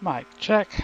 Mic check.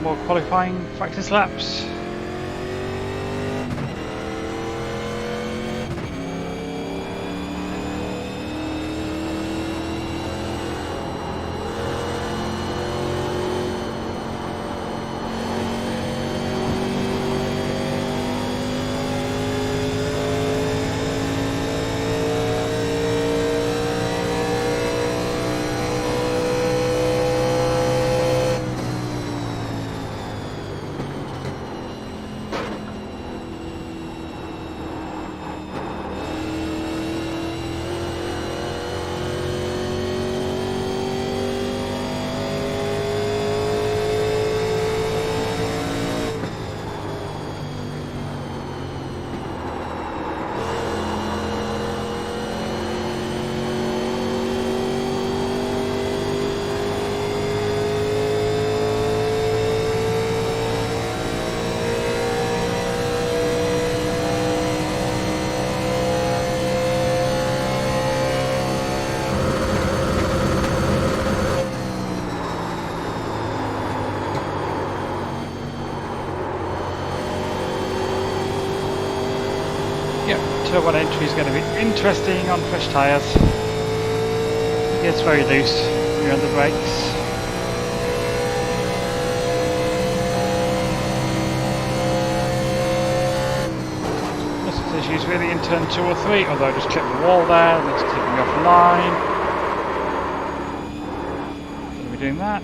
More qualifying practice laps. Turn 1 entry is going to be interesting on fresh tyres. It gets very loose when you're on the brakes. There's issues really in turn 2 or 3, although I just clipped the wall there, that's keeping me off line. Going to be doing that.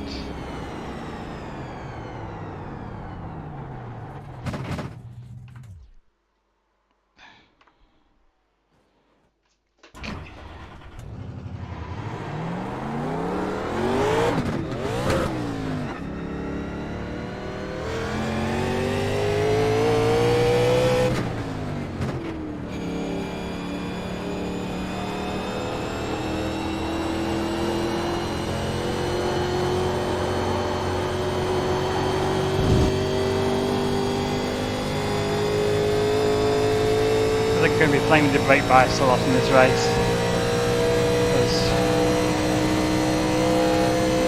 They're going to be playing with the brake bias a lot in this race. There's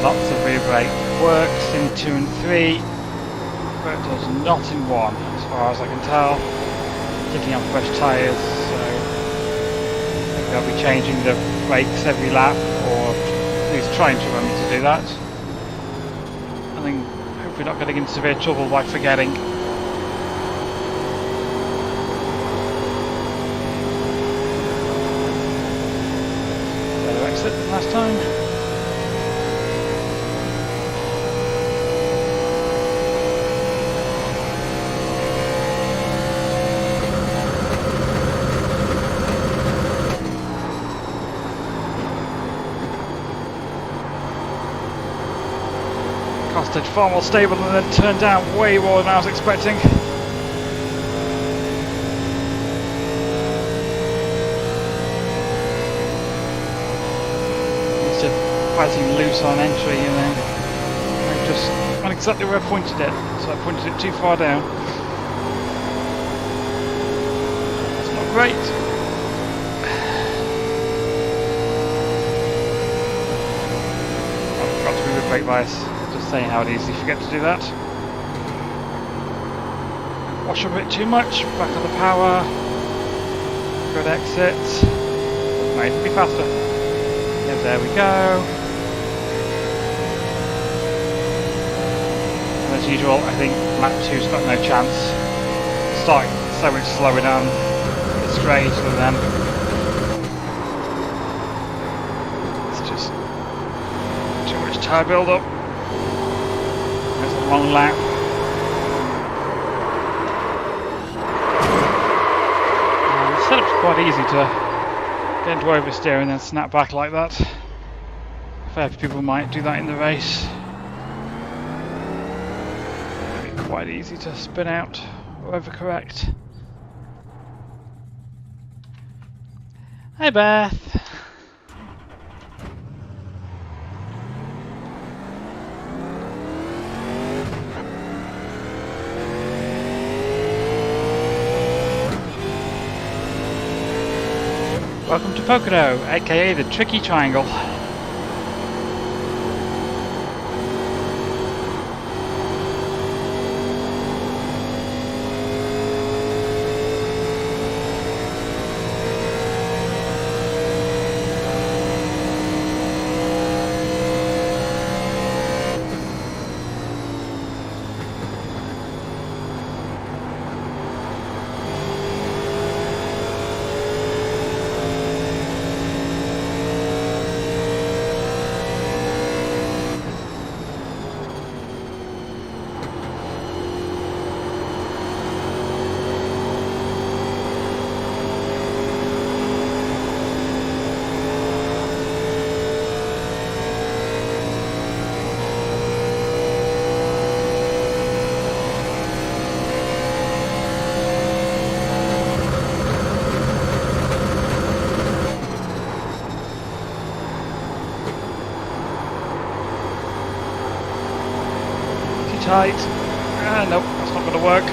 lots of rear brake works in 2 and 3, but it does not in 1 as far as I can tell, particularly on fresh tyres, so they'll be changing the brakes every lap, or at least trying to remember to do that. I think hopefully not getting into severe trouble by forgetting. Last time. Costed far more stable and then turned out way more than I was expecting. Fighting loose on entry, and then I just not exactly where I pointed it, so I pointed it too far down. That's not great. I forgot to move the brake bias. Just saying how I'd easily forget to do that. Wash up a bit too much. Back on the power. Good exit. Might be faster. Yeah, there we go. As usual, I think lap 2's got no chance. Starting so much slower down the straight, and then it's just too much tyre build up. There's a long lap. And the setup's quite easy to get into oversteer and then snap back like that. A fair few people might do that in the race. quite easy to spin out or overcorrect. Hi Beth! Welcome to Pocono, aka the Tricky Triangle. Tight. Nope, that's not going to work.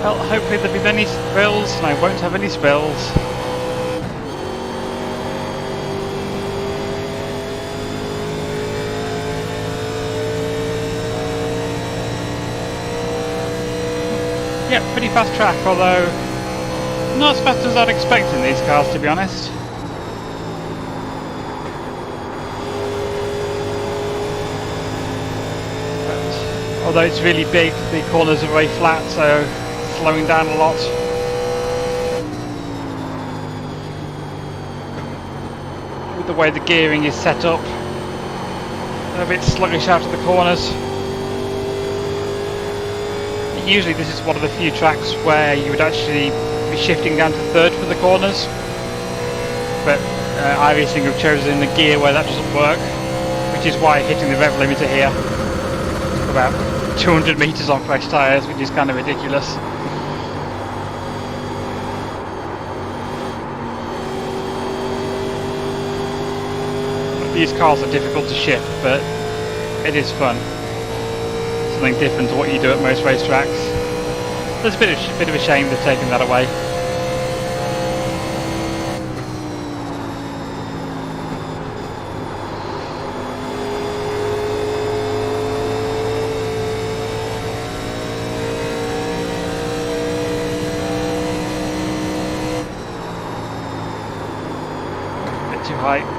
Well, hopefully there'll be many spills and I won't have any spills. Yeah, pretty fast track, although not as fast as I'd expect in these cars, to be honest. But, although it's really big, the corners are very flat, so slowing down a lot. With the way the gearing is set up, a bit sluggish out of the corners. Usually this is one of the few tracks where you would actually be shifting down to third for the corners, but iRacing have chosen a gear where that doesn't work, which is why hitting the rev limiter here took about 200 meters on fresh tyres, which is kind of ridiculous. These cars are difficult to shift, but it is fun. Something different to what you do at most racetracks. There's a bit of a shame they've taken that away. A bit too high.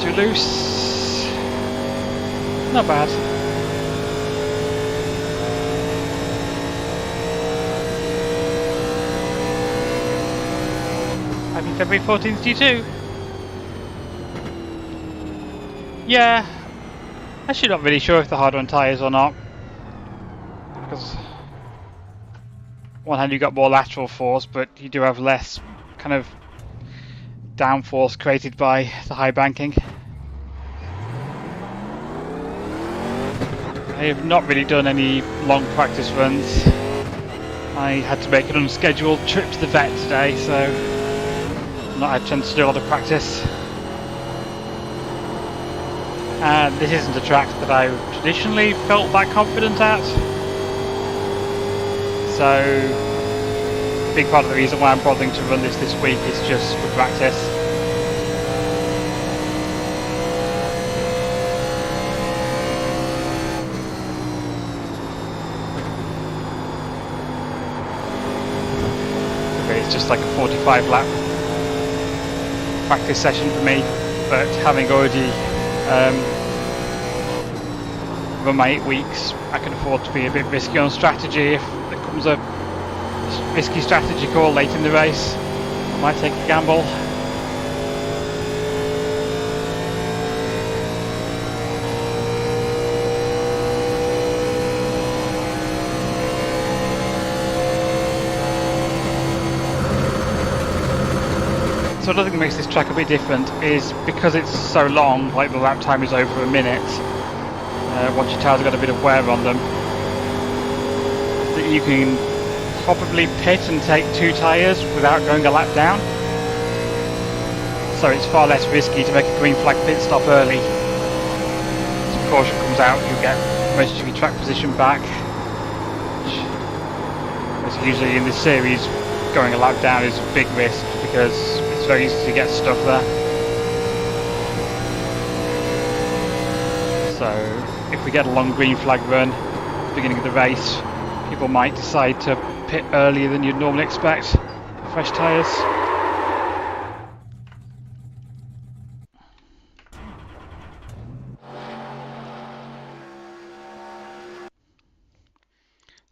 Too loose. Not bad. Happy February 14th to you too. Yeah, actually not really sure if they're hard on tyres or not, because on one hand you got more lateral force, but you do have less kind of downforce created by the high banking. I have not really done any long practice runs. I had to make an unscheduled trip to the vet today, so I've not had a chance to do a lot of practice. And this isn't a track that I traditionally felt that confident at. So a big part of the reason why I'm bothering to run this week is just for practice. It's just like a 45 lap practice session for me, but having already run my 8 weeks, I can afford to be a bit risky on strategy. If there comes a risky strategy call late in the race, I might take a gamble. So another thing that makes this track a bit different is because it's so long, like the lap time is over a minute, once your tyres have got a bit of wear on them, that you can probably pit and take 2 tyres without going a lap down. So it's far less risky to make a green flag pit stop early. As the caution comes out, you get most of your track position back. Which, usually in this series, going a lap down is a big risk because it's very easy to get stuck there. So if we get a long green flag run at the beginning of the race, people might decide to pit earlier than you'd normally expect for fresh tyres.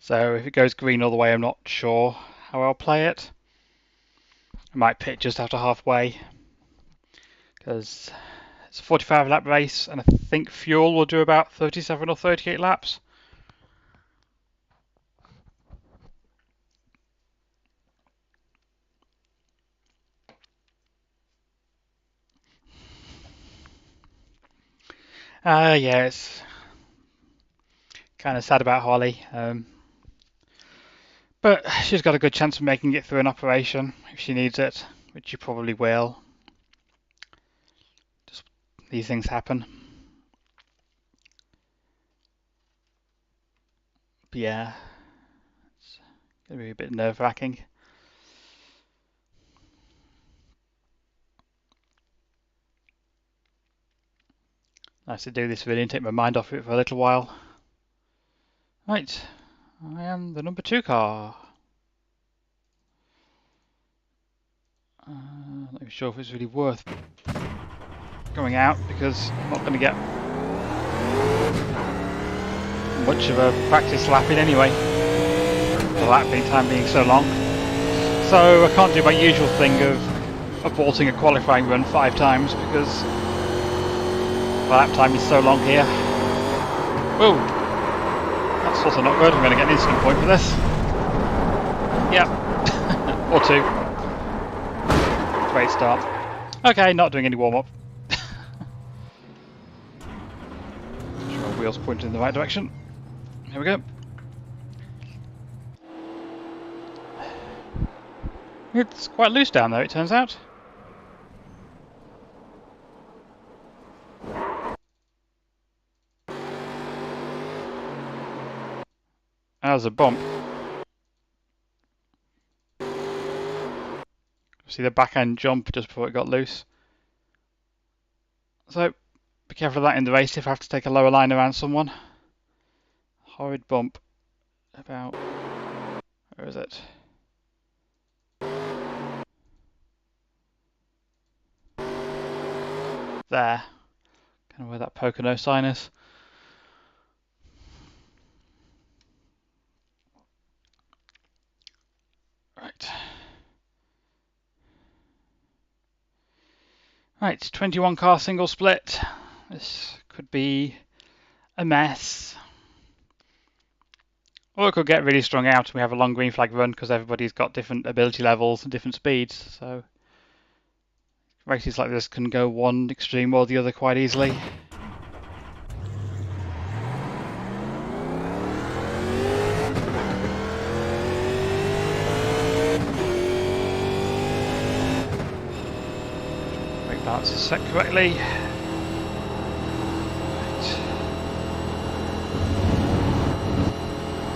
So if it goes green all the way, I'm not sure how I'll play it. I might pit just after halfway because it's a 45 lap race and I think fuel will do about 37 or 38 laps. Yeah, it's kind of sad about Holly. But she's got a good chance of making it through an operation if she needs it, which she probably will. Just these things happen. But yeah, it's going to be a bit nerve-wracking. Nice to do this really and take my mind off it for a little while. Right, I am the number 2 car. Not even sure if it's really worth going out because I'm not going to get much of a practice lap in anyway, the lap time being so long. So I can't do my usual thing of aborting a qualifying run 5 times because the lap time is so long here. Whoa, that's also not good. I'm going to get an instant point for this. Yep, or 2. Great start. Okay, not doing any warm-up. Sure our wheels pointing in the right direction. Here we go. It's quite loose down there, it turns out. There's a bump. See the back end jump just before it got loose. So be careful of that in the race if I have to take a lower line around someone. Horrid bump. About, where is it? There. Kind of where that Pocono sign is. Right. Right, 21 car single split. This could be a mess. Or it could get really strung out and we have a long green flag run because everybody's got different ability levels and different speeds. So races like this can go one extreme or the other quite easily. Brake balance is set correctly.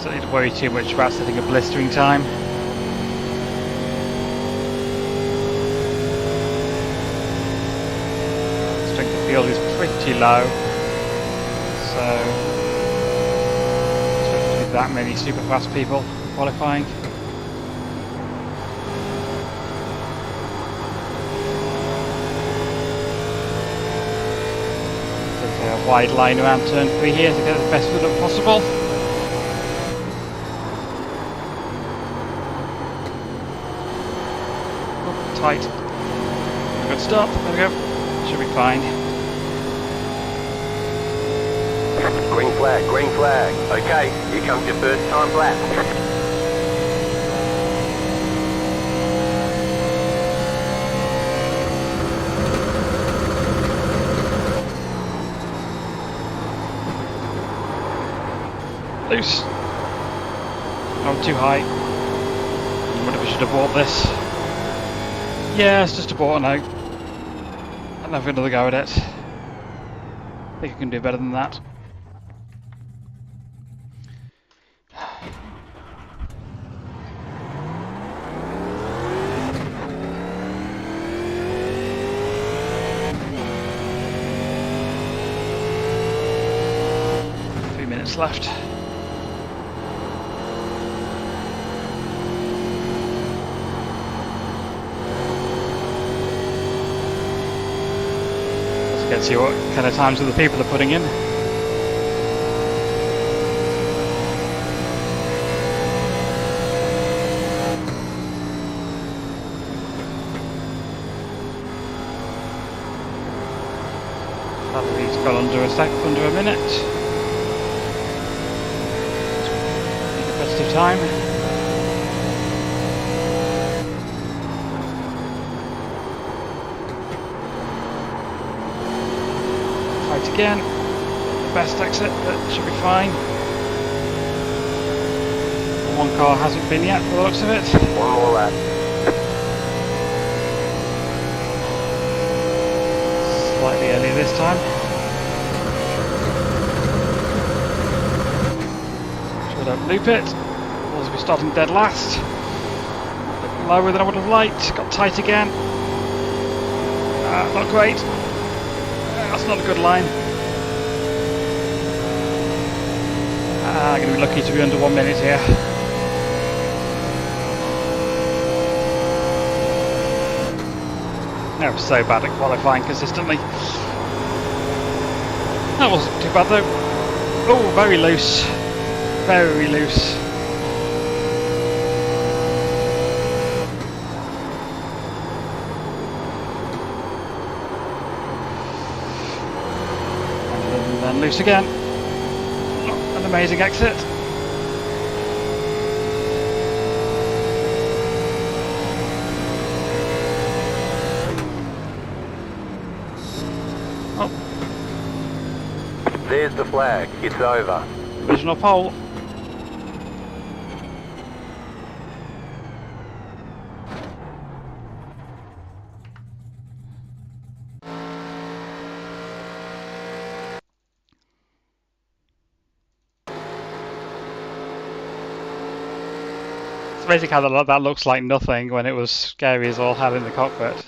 Don't need to worry too much about setting a blistering time. Strength of field is pretty low, so there's not that many super fast people qualifying. wide line around turn 3 here to get the best run up possible. Oh, tight. Good stop. There we go. Should be fine. Green flag, green flag. Okay, here comes your first time lap. Loose. Oh, too high. I wonder if I should have bought this. Yeah, it's just a bought now. I'll have another go at it. I think I can do better than that. Left. Let's get to see what kind of times other people are putting in. Battery's got under a minute. Time. Fight again. The best exit, that should be fine. One car hasn't been yet, by the looks of it. One more lap. Slightly earlier this time. Should I loop it? We're starting dead last. A bit lower than I would have liked. Got tight again. Not great. That's not a good line. I'm going to be lucky to be under 1 minute here. No, so bad at qualifying consistently. That wasn't too bad though. Oh, very loose. Very loose. Loose again. Oh, an amazing exit. Oh. There's the flag. It's over. Original pole. It's amazing how that looks like nothing when it was scary as all hell in the cockpit.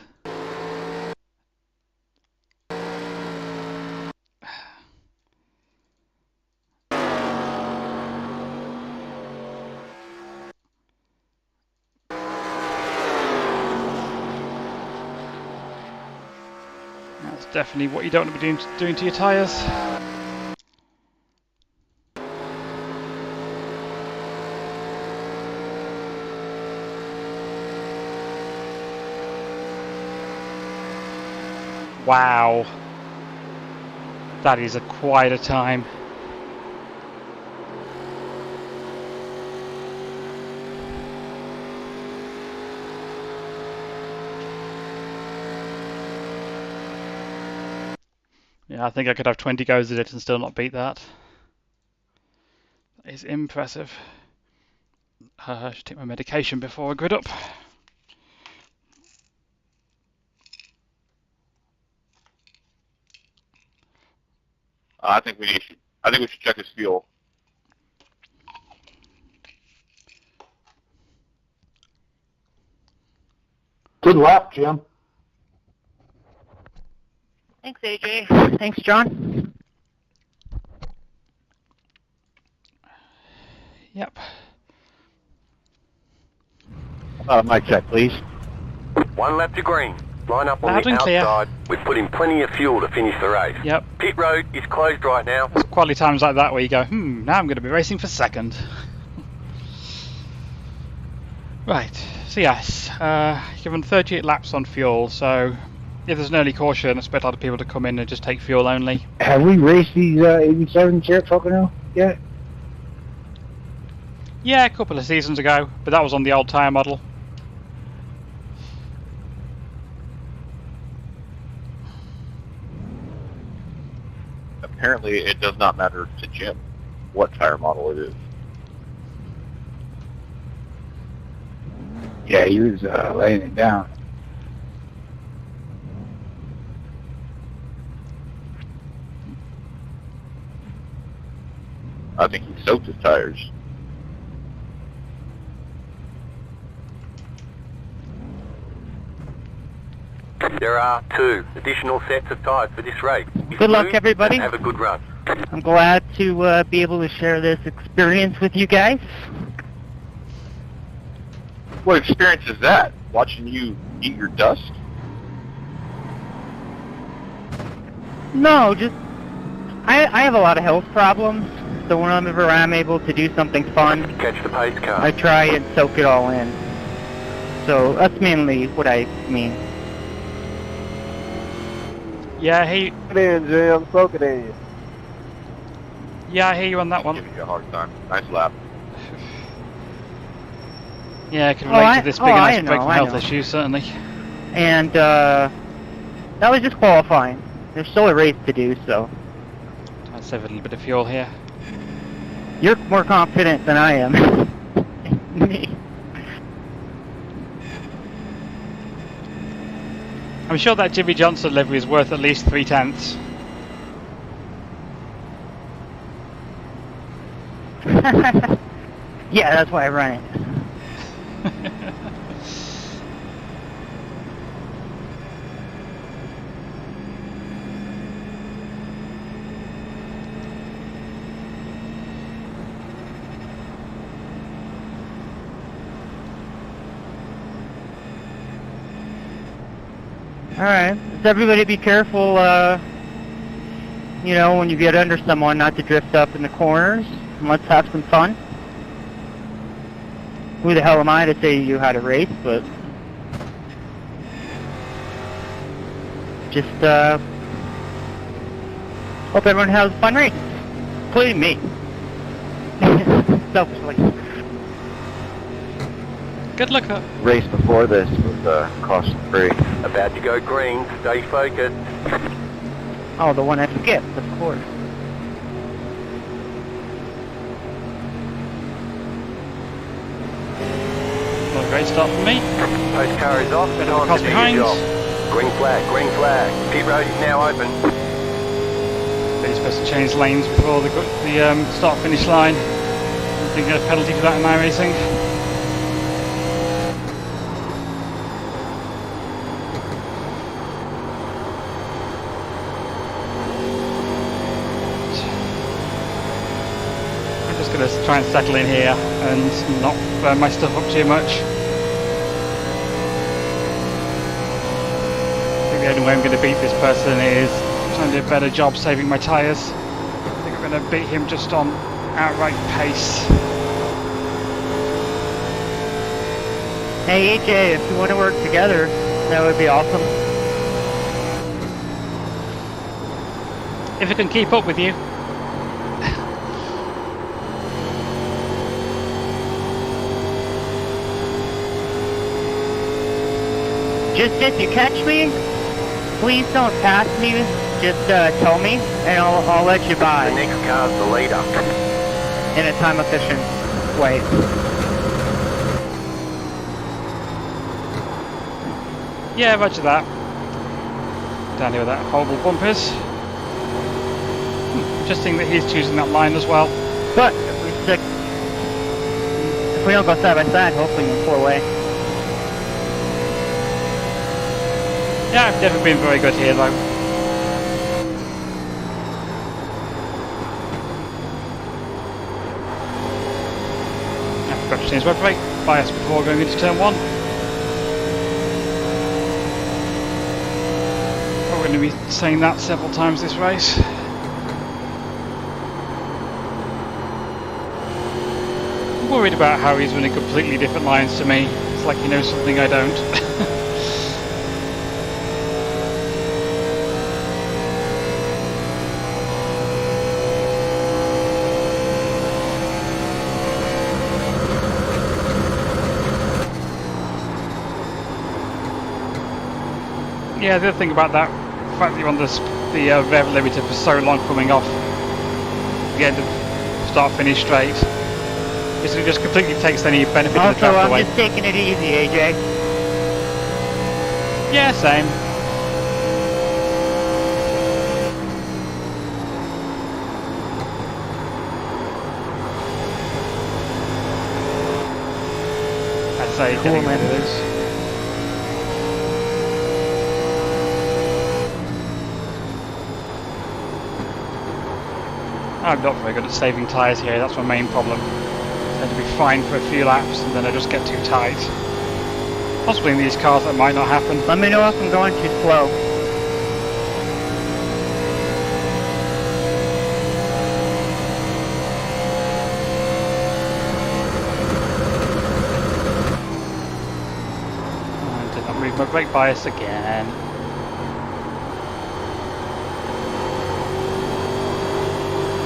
That's definitely what you don't want to be doing to your tyres. Wow, that is quite a time. Yeah, I think I could have 20 goes at it and still not beat that. That is impressive. I should take my medication before I grid up. I think we should check his fuel. Good lap, Jim. Thanks, AJ. Thanks, John. Yep. Mic check, please. 1 lap to green. Line up on Loud the and clear. outside. We've put in plenty of fuel to finish the race. Yep. Pit road is closed right now. There's quality times like that where you go, now I'm going to be racing for second. Right, so yes, given 38 laps on fuel, so if there's an early caution, I expect a lot of people to come in and just take fuel only. Have we raced these 87s here at Pocono yet? Yeah, a couple of seasons ago, but that was on the old tyre model. Apparently, it does not matter to Jim what tire model it is. Yeah, he was laying it down. I think he soaked his tires. There are 2 additional sets of tyres for this race. Good luck, Move everybody. and have a good run. I'm glad to be able to share this experience with you guys. What experience is that? Watching you eat your dust? No, just I have a lot of health problems, so whenever I'm able to do something fun, Catch the pace car. I try and soak it all in. So that's mainly what I mean. Yeah, I hear, Soak it in, Jim. Soak it in. yeah, I hear you on that one. Giving you a hard time. Nice lap. Yeah, I can relate to this being a I nice break know, from I health know. issues, certainly. And that was just qualifying. There's still a race to do, so I'll save a little bit of fuel here. you're more confident than I am. Me. I'm sure that Jimmy Johnson livery is worth at least 3/10. Yeah, that's why I run it. Alright, so everybody be careful, you know, when you get under someone, not to drift up in the corners, and let's have some fun. Who the hell am I to say you how to race, but just, hope everyone has a fun race, including me. Selfishly. Good luck. Race before this was caution-free. About to go green. Stay focused. Oh, the one I skipped, of course. Not a great start for me. Pace car is off. Bit of a Time cross to do behind. your job. Green flag. Green flag. Pit road is now open. But you're supposed to change lanes before the start-finish line. I think there's a penalty for that in iRacing. I'm just going to try and settle in here and not burn my stuff up too much. I think the only way I'm going to beat this person is trying to do a better job saving my tyres. I think I'm going to beat him just on outright pace. Hey AJ, if you want to work together, that would be awesome. If I can keep up with you. Just if you catch me, please don't pass me. Just tell me, and I'll let you The by next car's the leader. in a time-efficient way. Yeah, roger that. Down here with that horrible bumpers. Interesting that he's choosing that line as well. But if we don't go side by side, hopefully we'll four-way. Yeah, I've never been very good here though. I forgot to change my brake bias before going into turn 1. we're going to be saying that several times this race. I'm worried about how he's running completely different lines to me. It's like he knows something I don't. Yeah, the other thing about that fact that you're on the rev limiter for so long coming off the end of start-finish straight is it just completely takes any benefit of the track Also, away. I'm just taking it easy, AJ. Yeah, same. I'd say Cool, getting man. rid of this. I'm not very good at saving tyres here, that's my main problem. I tend to be fine for a few laps and then I just get too tight. Possibly in these cars that might not happen. Let me know if I'm going too slow. Oh, I did not move my brake bias again.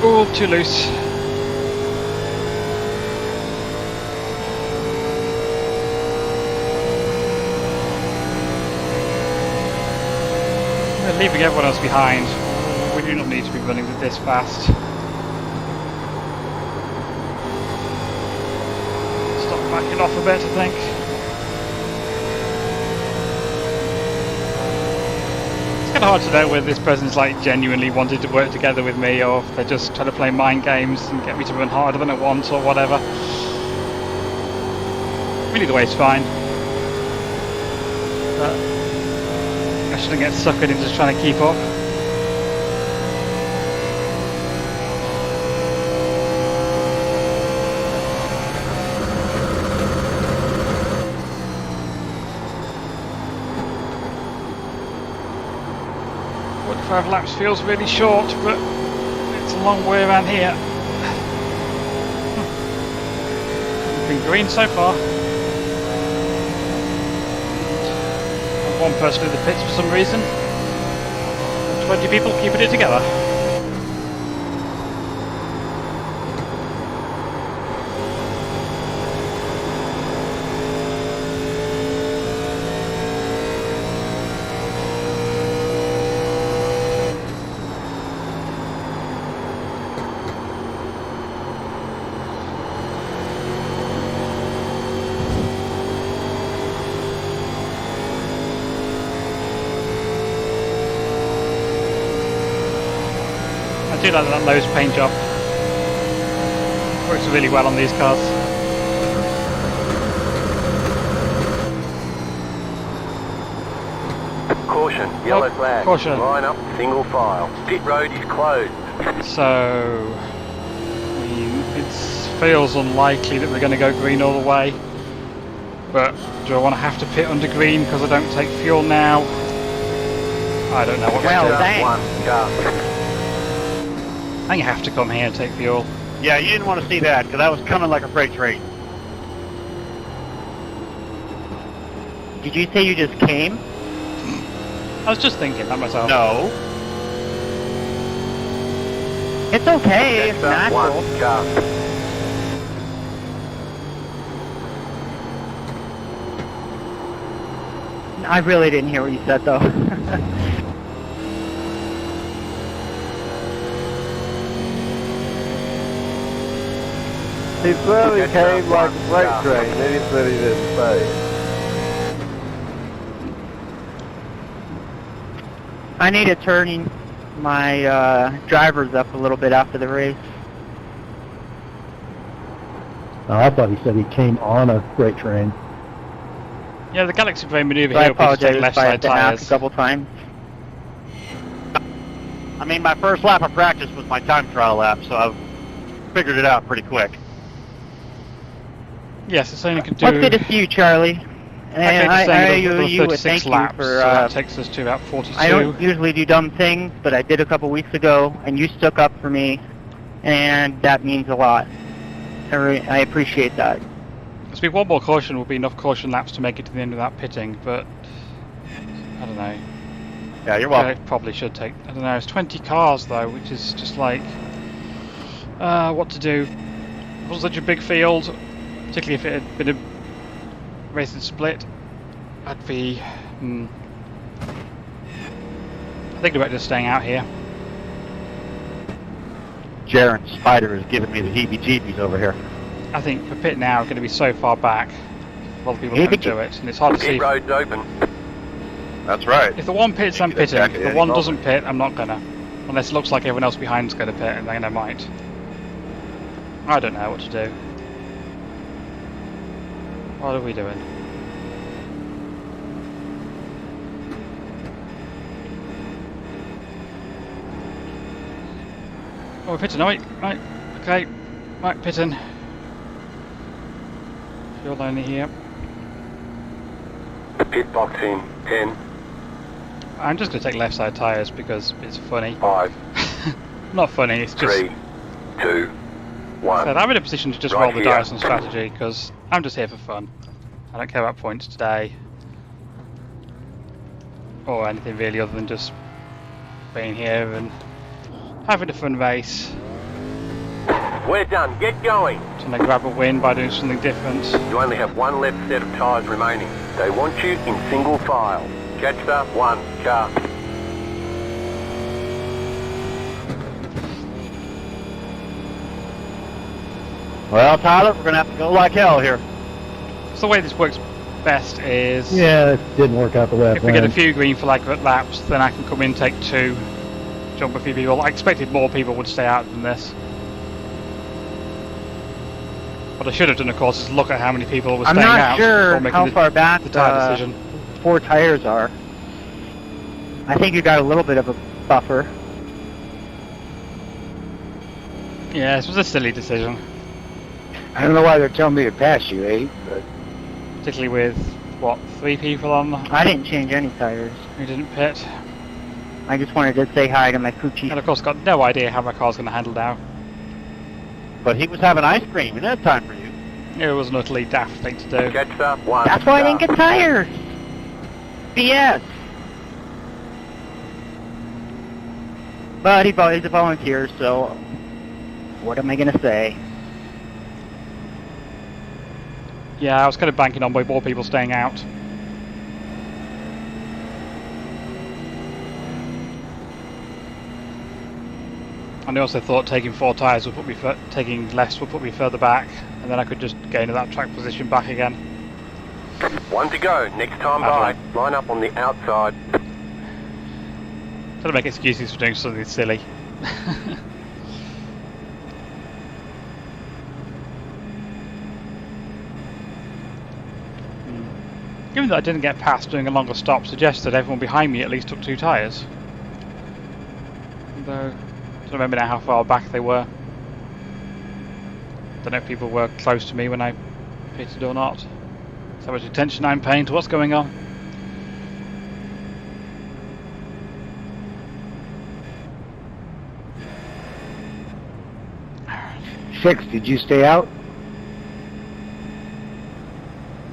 Ooh, too loose. They're leaving everyone else behind. We do not need to be running this fast. Stop backing off a bit, I think. It's kind of hard to know whether this person's like genuinely wanted to work together with me or if they're just trying to play mind games and get me to run harder than I want or whatever. Really, the way it's fine. But I shouldn't get suckered into just trying to keep up. Five laps feels really short, but it's a long way around here. We've been green so far. And one person in the pits for some reason. 20 people keeping it together. I do like that nose paint job. Works really well on these cars. Caution, yellow flag. Caution. Line up, single file. Pit road is closed. So, it feels unlikely that we're going to go green all the way. But do I want to have to pit under green because I don't take fuel now? I don't know what to do. Dang. One, go. I think you have to come here and take fuel. Yeah, you didn't want to see that because I was coming like a freight train. Did you say you just came? I was just thinking that myself. No. It's okay, it's Next up, natural. one, go. I really didn't hear what you said though. He certainly Next came up, like a one, freight go. train, then he said he didn't say it. I need to turn my drivers up a little bit after the race. Oh, I thought he said he came on a freight train. Yeah, the Galaxy Brain maneuver So I here will be to take apologize left if I side have to ask a tyres. couple times. I mean, my first lap of practice was my time trial lap, so I've figured it out pretty quick. Yes, it's only can What's good do. to see you, Charlie? And just saying I it'll- owe it'll you a 36 thank you laps, for. so that takes us to about 42. I don't usually do dumb things, but I did a couple weeks ago, and you stuck up for me, and that means a lot. I appreciate that. There's been one more caution, will be enough caution laps to make it to the end of that pitting, but I don't know. Yeah, you're Yeah, welcome. it probably should take, I don't know, it's 20 cars though, which is just like, what to do. It wasn't such a big field, particularly if it had been a racing split. I'd be thinking about just staying out here. Jaron Spider is giving me the heebie-jeebies over here. I think the pit now is going to be so far back, a lot of people don't do it, and it's hard to see. Pit road's open. That's right. If the one pits, I'm You can pitting. attack If it the any one moment. doesn't pit, I'm not gonna. Unless it looks like everyone else behind's gonna pit, and then I might. I don't know what to do. What are we doing? Oh, we're pitting, are we? Right, okay. Right, pitting. Fuel line here. Pit box in 10, I'm just gonna take left side tyres because it's funny. 5, Not funny, it's just... 3, 2, 1. So I'm in a position to just Right roll the here. dice on strategy because I'm just here for fun. I don't care about points today. Or anything really other than just being here and having a fun race. We're done. Get going. Trying to grab a win by doing something different. You only have one left set of tyres remaining. They want you in single file. Catch the one car. Well, Tyler, we're going to have to go like hell here. So the way this works best is Yeah, it didn't work out the way I if we get a planned. few green flag laps, then I can come in, take 2, jump a few people. I expected more people would stay out than this. What I should have done, of course, is look at how many people were I'm staying not out sure before making how far back the tyre decision. 4 tires are. I think you got a little bit of a buffer. Yeah, this was a silly decision, I don't know why they're telling me to pass you, eh? But particularly with, what, 3 people on I didn't change any tires. who didn't pit. I just wanted to say hi to my Coochie. And of course got no idea how my car's going to handle now. But he was having ice cream, and that's time for you. It was an utterly daft thing to do. Catch the one That's why I car. didn't get tires. BS. But he's a volunteer, so what am I gonna say? Yeah, I was kind of banking on more people staying out. And I also thought taking 4 tyres would put me taking less would put me further back, and then I could just gain that track position back again. One to go. Next time by. Line up on the outside. Trying to make excuses for doing something silly. Given that I didn't get past doing a longer stop, suggests that everyone behind me at least took 2 tyres. Although, I don't remember now how far back they were. Don't know if people were close to me when I pitted or not. So how much attention I'm paying to what's going on. Six, did you stay out?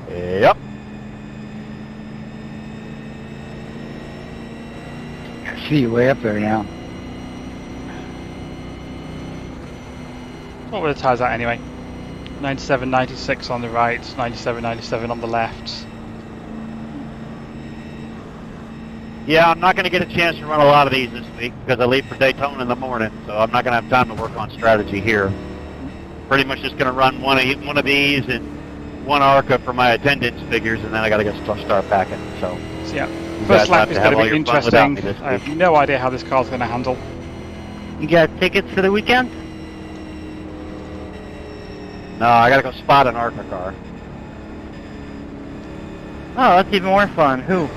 Yep. I see you way up there now. What were the tyres at anyway? 97, 96 on the right, 97, 97 on the left. Yeah, I'm not going to get a chance to run a lot of these this week because I leave for Daytona in the morning, so I'm not going to have time to work on strategy here. Pretty much just going to run one of these and one ARCA for my attendance figures, and then I got to go start packing. So Yeah, you first guys lap have is to have going all to be your fun without me interesting. this I have week. no idea how this car's going to handle. You got tickets for the weekend? No, I got to go spot an ARCA car. Oh, that's even more fun. Who?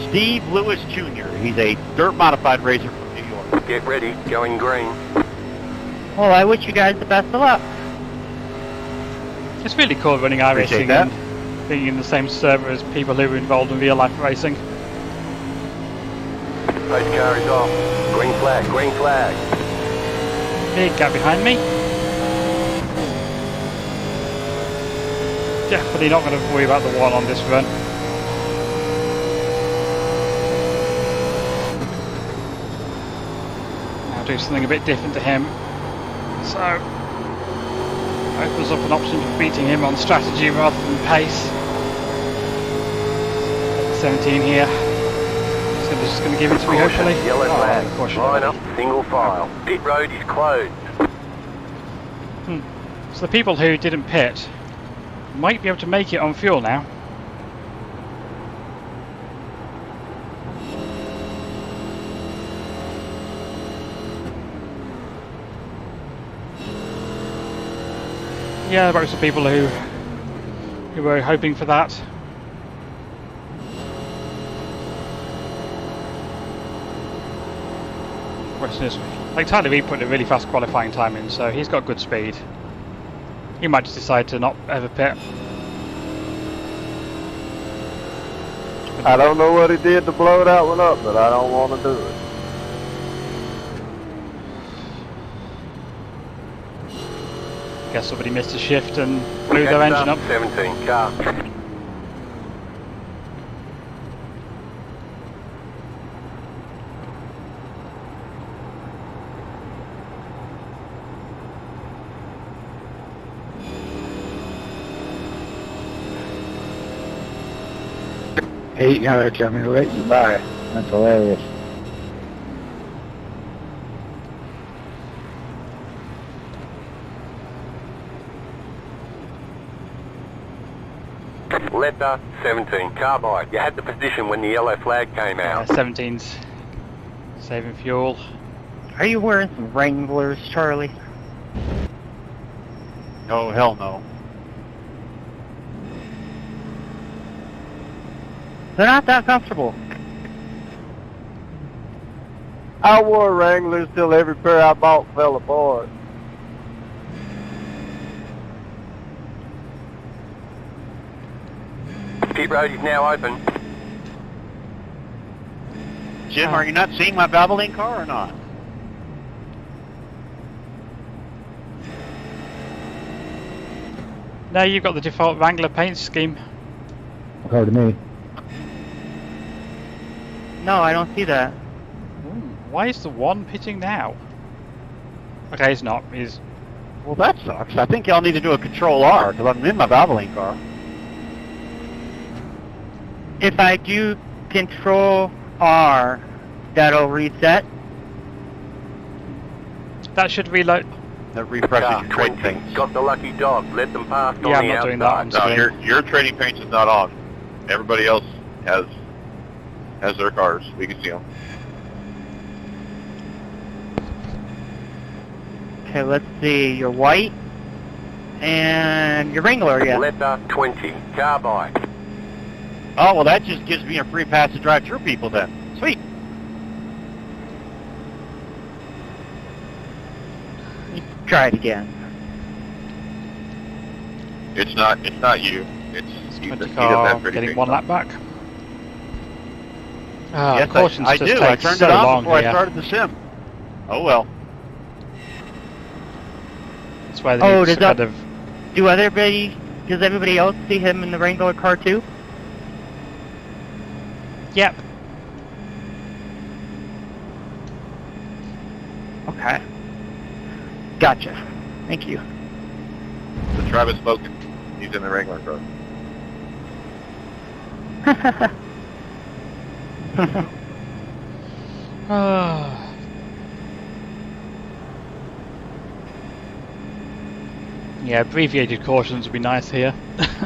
Steve Lewis Jr. He's a dirt modified racer from New York. Get ready. Going green. Well, I wish you guys the best of luck. It's really cool running Appreciate iRacing that. and being in the same server as people who are involved in real life racing. Race car is off. Green flag, green flag. Big gap behind me. Definitely not going to worry about the one on this run. I'll do something a bit different to him. So, opens up an option for beating him on strategy rather than pace. 17 here. So they're just going to give it to me, hopefully. Yellow flag. Caution. Line up, single file. Pit road is closed. So the people who didn't pit might be able to make it on fuel now. Yeah, there were some people who were hoping for that. Question is, like Tyler Reid put a really fast qualifying time in, so he's got good speed. He might just decide to not ever pit. I don't know what he did to blow that one up, but I don't want to do it. Guess somebody missed a shift and blew their engine up. 17 car. Hey, now they're coming right by. That's hilarious. Letter 17 carbide. You had the position when the yellow flag came out. 17's saving fuel. Are you wearing some Wranglers, Charlie? Oh, hell no. They're not that comfortable. I wore Wranglers till every pair I bought fell apart. Pit road is now open. Jim, are you not seeing my Valvoline car or not? No, you've got the default Wrangler paint scheme. According to me. No, I don't see that. Why is the one pitting now? Okay, he's not. He's Well, that sucks. I think y'all need to do a Control R because I'm in my Valvoline car. If I do Control R, that'll reset. that should reload. That refreshes Car your trade 20. paints. Got the lucky dog. Let them pass Yeah, on I'm the not doing that outside. on No, your trading paints is not on. Everybody else has their cars. We can see them. Okay, let's see. You're white. And your Wrangler, yeah. Letter 20 carbide. Oh, well, that just gives me a free pass to drive through people then. Sweet. Try it again. It's not you. It's he 20 doesn't car have pretty getting paint one on. lap back. Ah, Yes, cautions I just do. I take turned so it on long before here. I started the sim. Oh, well. That's why they Oh, need does to that- kind of. Does everybody else see him in the Wrangler car too? Yep. Okay. Gotcha. Thank you. The Travis spoken. He's in the Wrangler car. Yeah, abbreviated cautions would be nice here.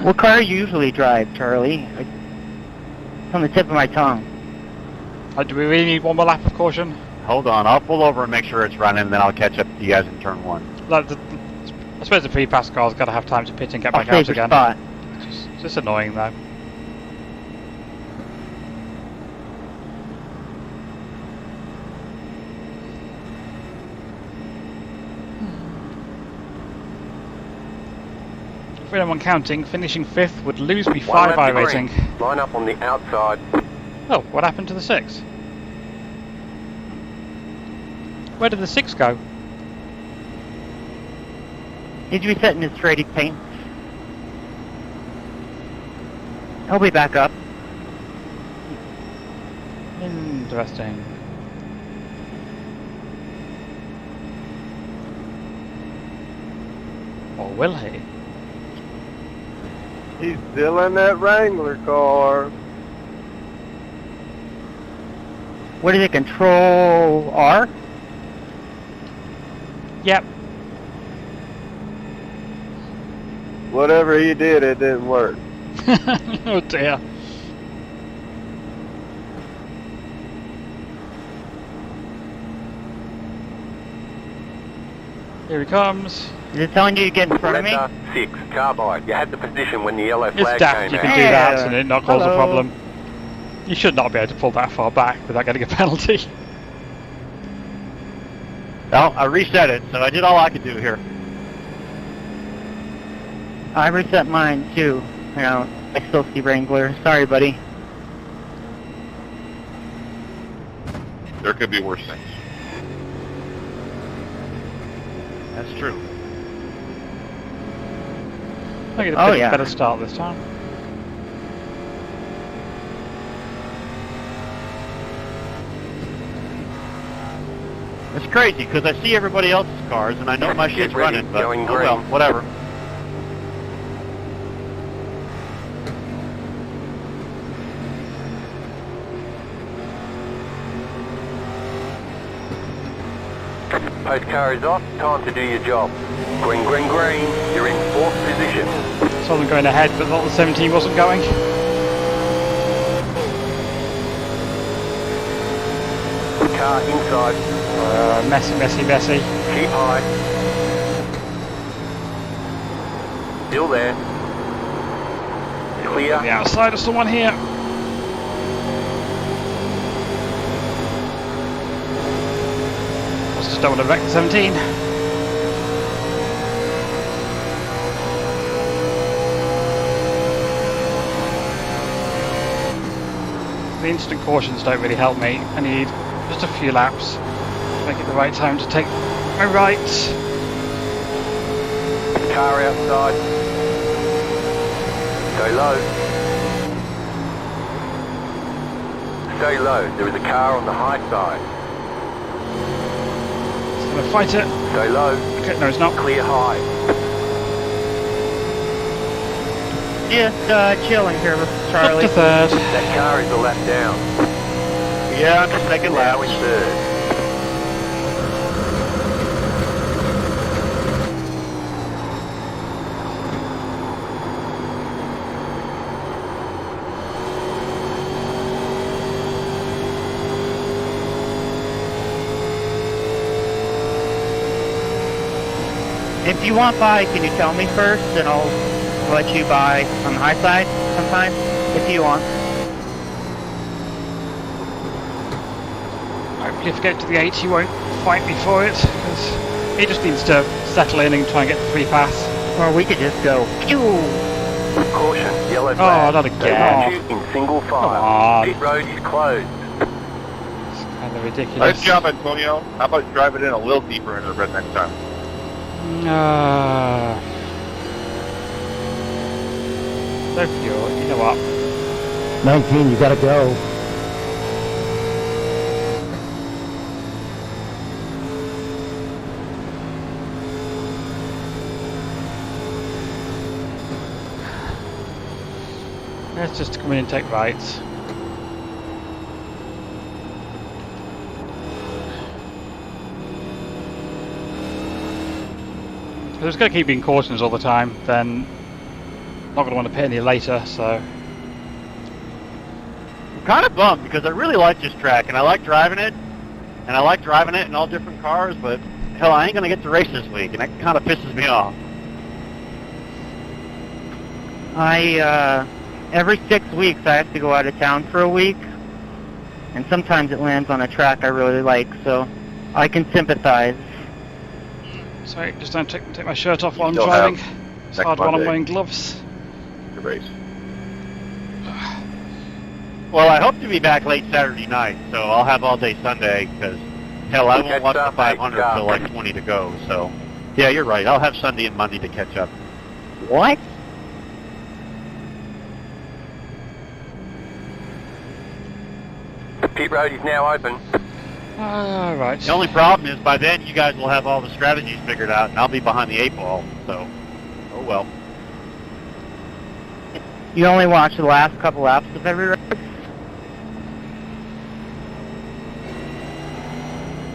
What car do you usually drive, Charlie? It's on the tip of my tongue. Do we really need one more lap of caution? Hold on. I'll pull over and make sure it's running, and then I'll catch up to you guys in turn one. I suppose the pre-pass car's got to have time to pit and get I'll back out save your again. spot. It's just annoying though. for anyone counting, finishing 5th would lose me 5 One lap to iRacing. green. Line up on the outside. Oh, what happened to the 6? Where did the 6 go? He's resetting his trading paint. He'll be back up. Interesting. Or will he? He's still in that Wrangler car. What is it, Control R? Yep. Whatever he did, it didn't work. Oh dear. Here he comes. Is it telling you to get in front of me? Letter 6, carbide. You had the position when the yellow It's flag daft came you out. can do that and it not cause a Hello. problem. You should not be able to pull that far back without getting a penalty. Well, I reset it, so I did all I could do here. I reset mine too. You know, I still see Wrangler. Sorry, buddy. There could be worse things. That's true. I get a Oh, bit yeah. better start this time. It's crazy, because I see everybody else's cars, and I know my shit's Get ready, running, but going oh well, green. whatever. Post car is off. Time to do your job. Green, green, green. You're in 4th position. Saw them going ahead, but not the 17 wasn't going. Car inside. Messy, messy, messy. Keep high. Still there. Clear. On the outside of someone here. I just don't want to wreck the 17. The instant cautions don't really help me. I need just a few laps to make it the right time to take my right. Car outside. Stay low. Stay low. There is a car on the high side. Just gonna fight it. Stay low. Okay, no, it's not. Clear high. Just chilling here with Up Charlie. to 3rd. That car is a lap down. Yeah, I'm just second lap. Now in 3rd. If you want by, can you tell me first, and I'll let you by on the high side sometime, if you want. Hopefully if I get to the 8 he won't fight me for it, because he just needs to settle in and try and get the free pass. Or we could just go, pew! Caution. Yellow flag. not They again. want you in single Come file. on. Pit road is closed. It's kind of ridiculous. Nice job, Antonio. How about drive it in a little deeper into the red next time? So pure, you know what? 19, you gotta go. Let's just come in and take rights. If I was going to keep being cautions all the time, then I'm not going to want to pit any later, so... I'm kind of bummed, because I really like this track, and I like driving it, and I like driving it in all different cars, but hell, I ain't going to get to race this week, and that kind of pisses me off. Every 6 weeks I have to go out of town for a week, and sometimes it lands on a track I really like, so I can sympathize. Sorry, just don't take my shirt off while I'm Still driving. It's Next hard when I'm Monday. wearing gloves. The race. Well, I hope to be back late Saturday night, so I'll have all day Sunday, because, hell, I won't watch the 500 till like 20 to go, so. Yeah, you're right. I'll have Sunday and Monday to catch up. What? The pit road is now open. Right. The only problem is by then you guys will have all the strategies figured out, and I'll be behind the 8 ball, so. Oh well. You only watch the last couple laps of every race?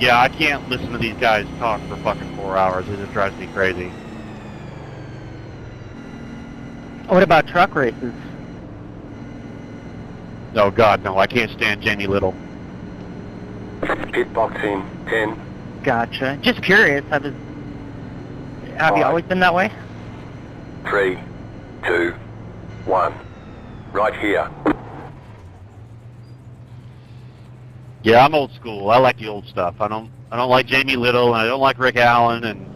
Yeah, I can't listen to these guys talk for fucking 4 hours. It just drives me crazy. What about truck races? Oh God, no! I can't stand Jamie Little. Pit box in 10. Gotcha. Just curious. Have you always been that way? 3, 2, 1. Right here. Yeah, I'm old school. I like the old stuff. I don't like Jamie Little, and I don't like Rick Allen, and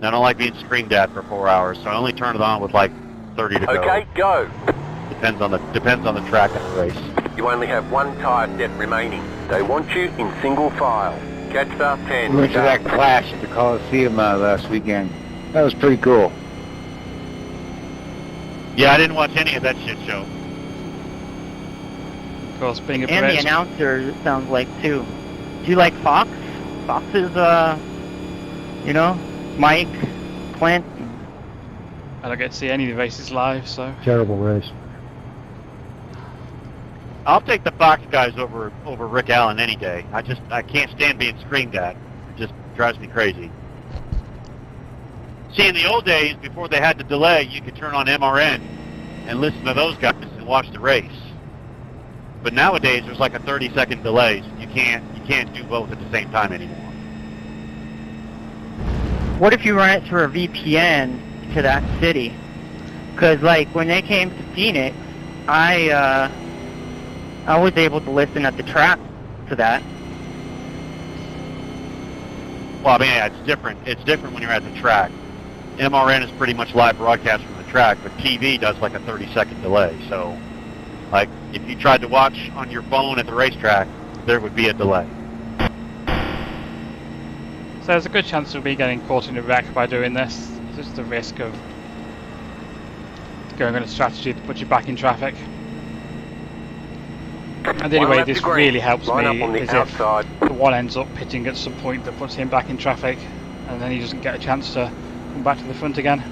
I don't like being screamed at for 4 hours. So I only turn it on with like 30 to go. Okay, go. Depends on the track and the race. You only have one tyre depth remaining. They want you in single file. Catch start 10. We went to that clash at the Coliseum last weekend. That was pretty cool. Yeah, I didn't watch any of that shit show. Of course, being a And the pro- announcer, it sounds like, too. Do you like Fox? Fox is, Mike, Clint. I don't get to see any of the races live, so. Terrible race. I'll take the Fox guys over Rick Allen any day. I can't stand being screamed at. It just drives me crazy. See, in the old days, before they had the delay, you could turn on MRN and listen to those guys and watch the race. But nowadays, there's like a 30-second delay. So you can't do both at the same time anymore. What if you run it through a VPN to that city? Because, like, when they came to Phoenix, I was able to listen at the track to that. Well, I mean, yeah, it's different. It's different when you're at the track. MRN is pretty much live broadcast from the track, but TV does like a 30-second delay. So, like, if you tried to watch on your phone at the racetrack, there would be a delay. So there's a good chance of me getting caught in a wreck by doing this. It's just the risk of going on a strategy to put you back in traffic. And the only way this really helps Line me up on the is outside. if the one ends up pitting at some point that puts him back in traffic, and then he doesn't get a chance to come back to the front again.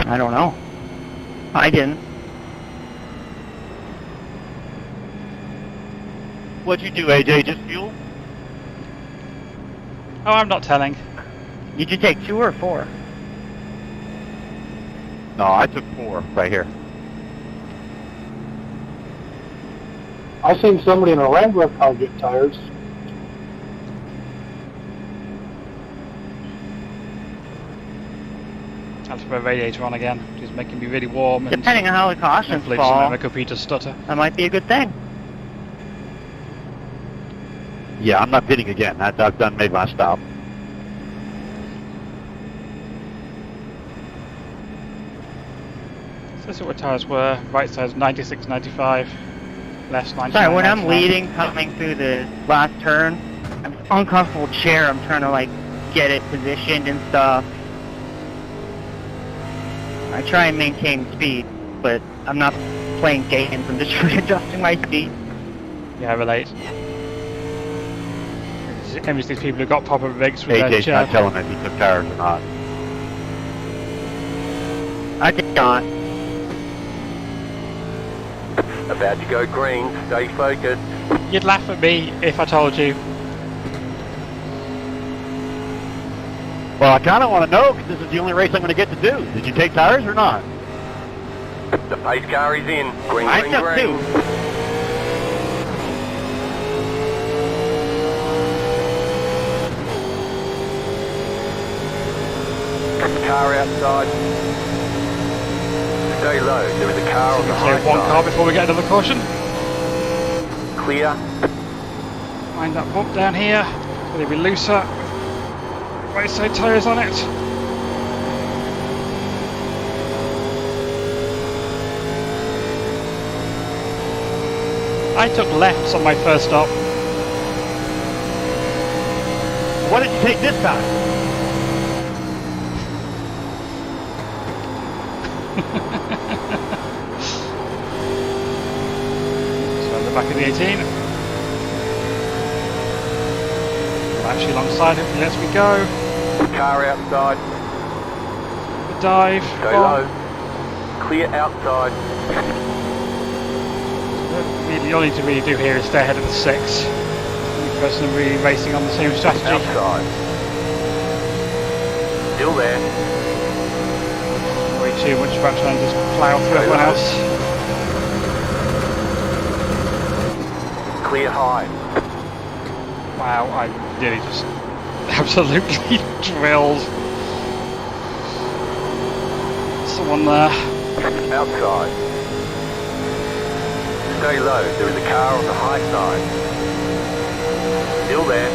I don't know. I didn't. What'd you do, AJ? Just fuel? Oh, I'm not telling. Did you take 2 or 4? No, I took 4 right here. I seen somebody in a Wrangler car get tires. I'll put my radiator on again, which is making me really warm. And Depending on how the cautions hopefully it doesn't fall, make my computer stutter. that might be a good thing. Yeah, I'm not pitting again. I've done made my stop. So let's see what tires were. Right side's 96, 95. Left 99, Sorry, when I'm 99. leading, coming through the last turn, I'm in an uncomfortable chair. I'm trying to, like, get it positioned and stuff. I try and maintain speed, but I'm not playing games. I'm just readjusting my speed. Yeah, I relate. Envious these people who got proper rigs with their AJ's not chair. telling if he took tires or not. I did not. About to go green. Stay focused. You'd laugh at me if I told you. Well, I kind of want to know, because this is the only race I'm going to get to do. Did you take tires or not? The pace car is in. Green, I green, took green. 2. Car outside. Stay low. There is a car on the Clear high one car side. before we get another caution. Clear. Find that bump down here. It'll be looser. Right side tyres on it. I took lefts on my first stop. What did you take this time? So at the back of the 18. We're actually alongside him, lets me go. Car outside. The dive. Stay bomb. low. Clear outside. Really, all you need to really do here is stay ahead of the 6. The person really racing on the same strategy. Outside. Still there. Don't worry too much about trying to just plough through everyone else. Clear high. Wow, I really just absolutely drilled someone there. Outside. Stay low. There is a car on the high side. Still there.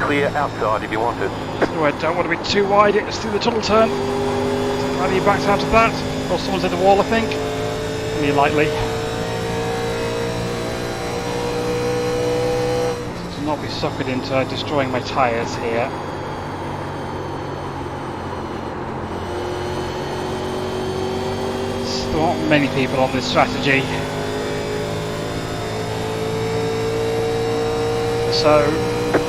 Clear outside if you want it. So I don't want to be too wide, it's through the tunnel turn. Glad you backed out of that. Or someone's hit the wall, I think. Only lightly. So to not be suckered into destroying my tyres here. There aren't many people on this strategy. So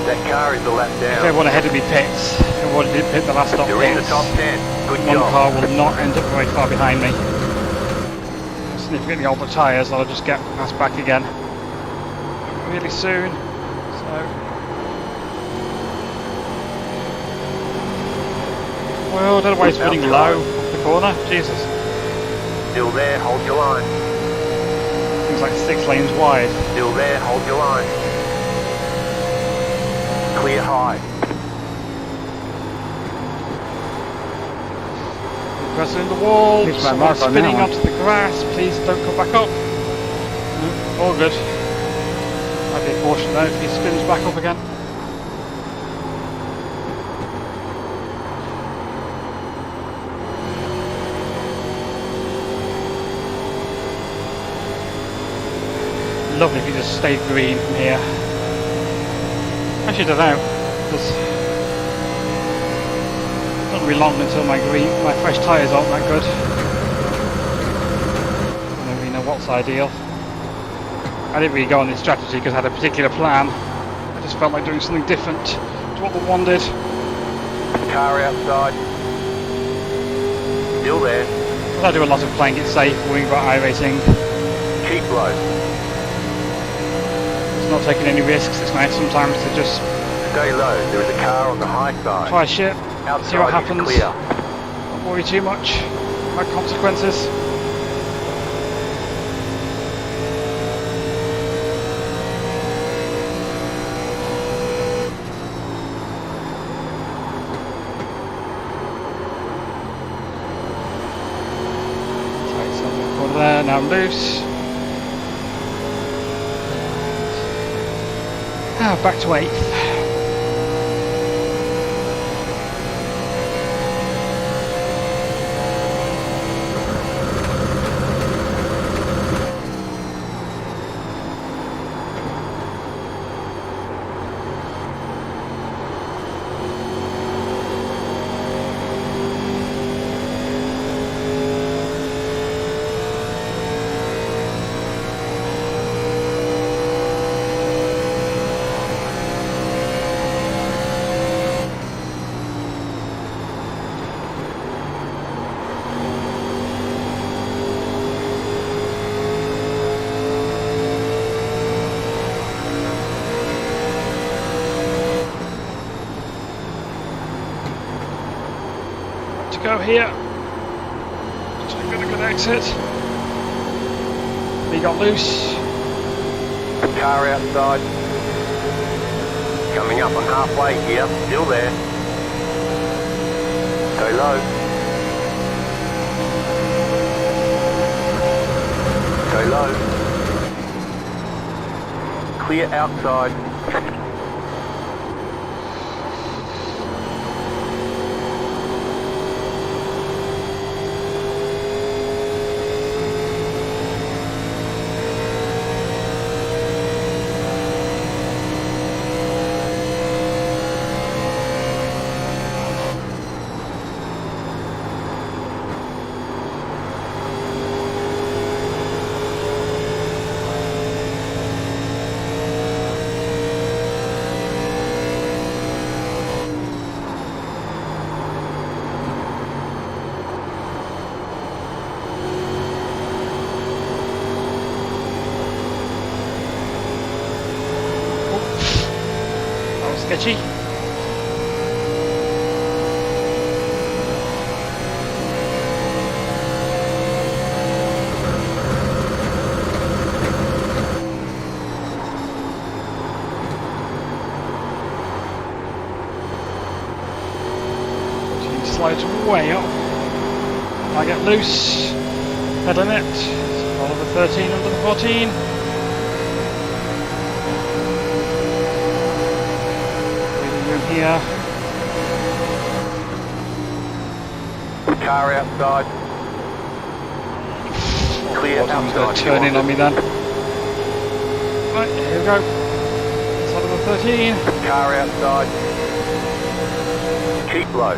That car is the lap if down. everyone ahead of me pits, everyone did pit the last stop You're in the pits, top 10. Good one job. car will not end up very far behind me. Significantly older tyres, I'll just get passed back again really soon. So well, I don't know why it's running low off the corner. Jesus, Still there. Hold your line. things like 6 lanes wide. Still there. Hold your line. Clear high. Pressing the wall, Missed my someone mark on that spinning one. onto the grass. Please don't come back up. No, all good. I'd be a caution though if he spins back up again. Lovely if you just stayed green from here. Actually, I don't know, because it's not really long until my fresh tyres aren't that good. I don't really know what's ideal. I didn't really go on this strategy because I had a particular plan. I just felt like doing something different to what the one did. Car outside. Still there. But I do a lot of playing it safe, worrying about iRacing. Keep low. It's not taking any risks. It's nice sometimes to just Stay low. There is a car on the high side. try shit, Outside see what is happens. clear. Don't worry too much about consequences. Tight center corner there, now loose. Back to 8th. To go here. Just a good exit. He got loose. Car outside. Coming up on halfway here. Still there. Stay low. Stay low. Clear outside. Sketchy. Slides way up. I get loose. Head limit. All of the 13 under the 14. Here. Car outside. Clear Someone's going outside. to turn in on me then. Right, here we go. Side of the 13. Car outside. Keep low.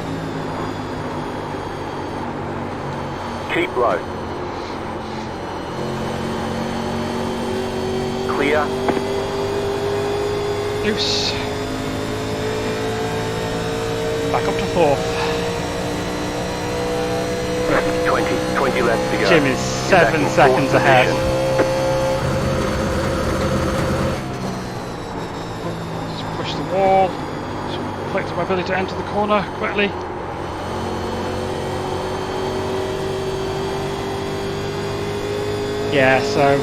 Keep low. Clear. Loose. Back up to 4th. 20 left to go. Jim is 7 seconds ahead. Just push the wall. Just reflect my ability to enter the corner quickly. Yeah, so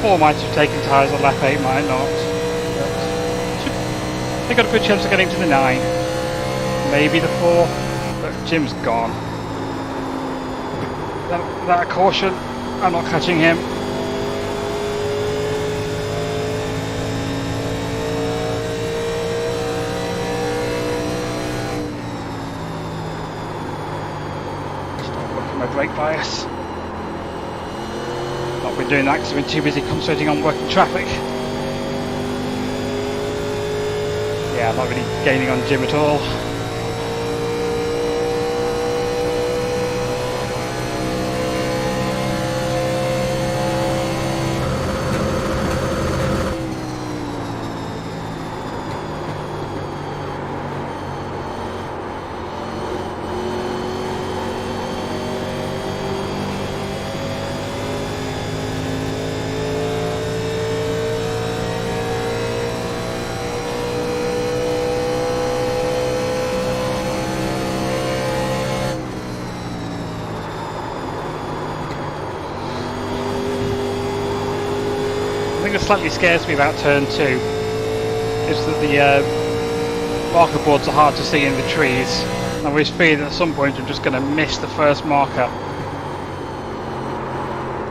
4 might have taken tyres on lap 8, might not. They got a good chance of getting to the 9. Maybe the 4, but Jim's gone. Without a caution, I'm not catching him. Start working my brake bias. Not been doing that because I've been too busy concentrating on working traffic. Yeah, I'm not really gaining on Jim at all. That slightly scares me about turn 2 is that the marker boards are hard to see in the trees. I always fear that at some point I'm just going to miss the first marker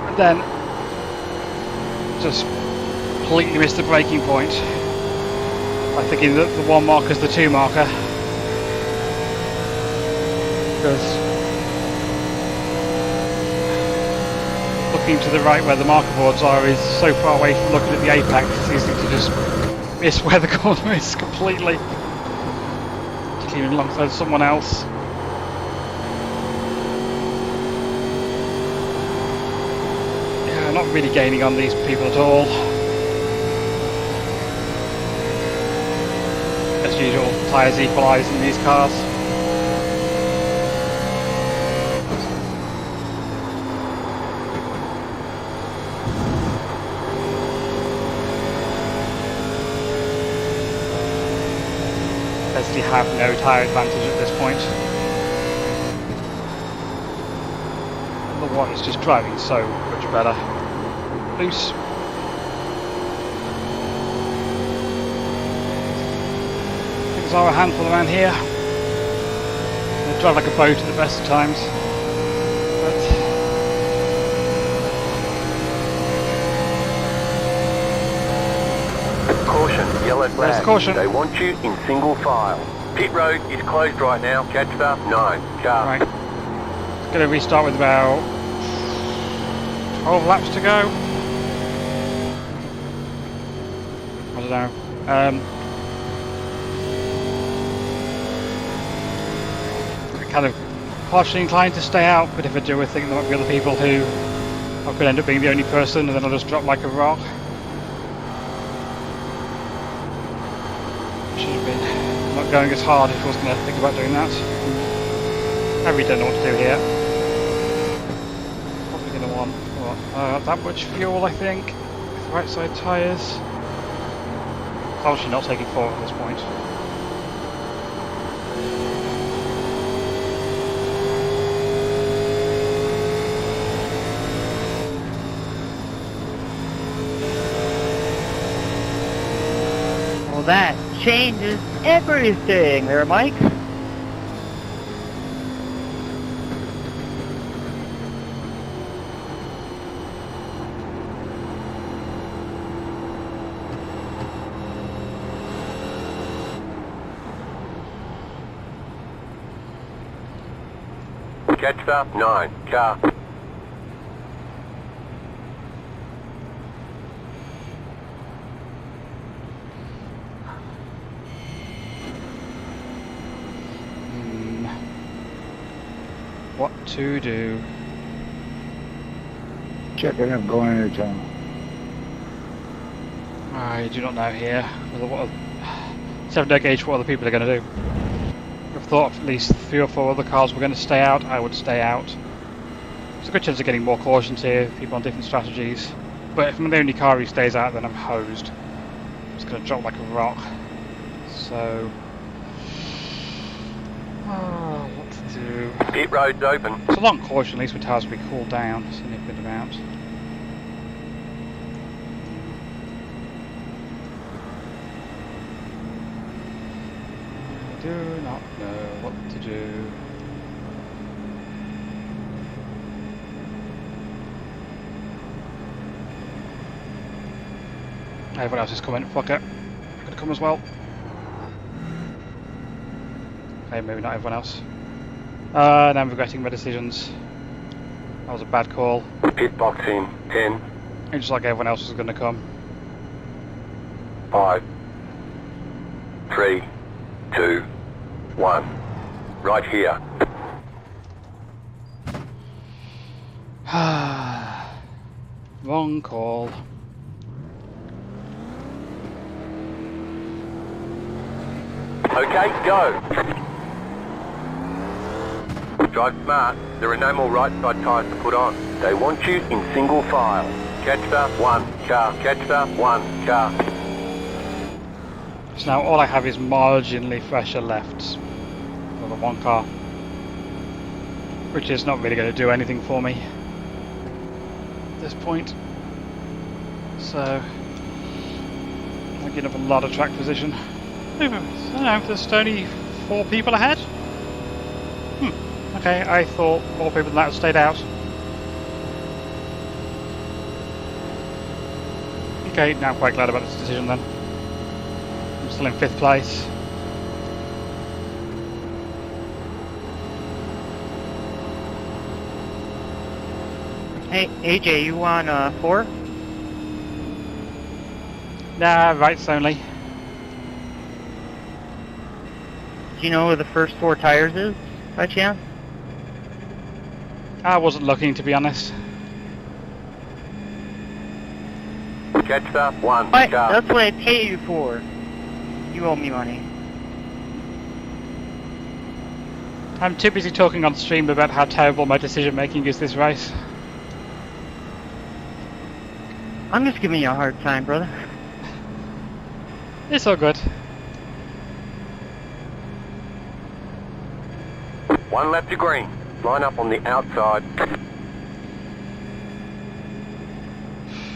and then just completely miss the braking point by thinking that the 1 marker is the 2 marker, because looking to the right where the marker boards are is so far away from looking at the apex, it's easy to just miss where the corner is completely, particularly alongside someone else. Yeah, I'm not really gaining on these people at all. As usual, tyres equalise in these cars. Basically have no tyre advantage at this point. The 1 is just driving so much better. Loose. Things are a handful around here. drive like a boat at the best of times. Caution, yellow flag. There's the caution. They want you in single file. Pit road is closed right now. Catch up 9. Car. Right. It's going to restart with about 12 laps to go. I don't know. I'm kind of partially inclined to stay out, but if I do, I think there might be other people who I could end up being the only person, and then I'll just drop like a rock. Should have been not going as hard if I was going to think about doing that. I really don't know what to do here. Probably going to want that much fuel, I think, with right side tyres. Obviously not taking 4 at this point. Well, that changes everything there, Mike. Catch up 9. Car. What to do? Check it out, going into town. I do not know here. 7-day gauge what other people are going to do. I've thought at least 3 or 4 other cars were going to stay out. I would stay out. There's a good chance of getting more cautions here, people on different strategies. But if I'm the only car who stays out, then I'm hosed. I'm just going to drop like a rock. So... what to do? Pit road's open. It's a long caution, at least my tyres will be cooled down a significant amount. I do not know what to do. Everyone else is coming, fuck it. I'm gonna come as well. Okay, maybe not everyone else. Now I'm regretting my decisions. That was a bad call. Pit box in 10. It just like everyone else was gonna come. 5. 3. 2. 1. Right here. Wrong call. Okay, go. Drive smart. There are no more right side tyres to put on. They want you in single file. Catch up 1 car. Catch up 1 car. So now all I have is marginally fresher lefts for the 1 car, which is not really going to do anything for me at this point. So I'm giving up a lot of track position. I don't know, there's only 4 people ahead. Okay, I thought more people than that had stayed out. Okay, now I'm quite glad about this decision then. I'm still in 5th place. Hey, AJ, you on 4? Nah, rights only. Do you know where the first 4 tires is, by chance? I wasn't looking, to be honest. Catch up 1 What? car. That's what I pay you for. You owe me money. I'm too busy talking on stream about how terrible my decision making is this race. I'm just giving you a hard time, brother. It's all good. 1 lap to green. Line up on the outside.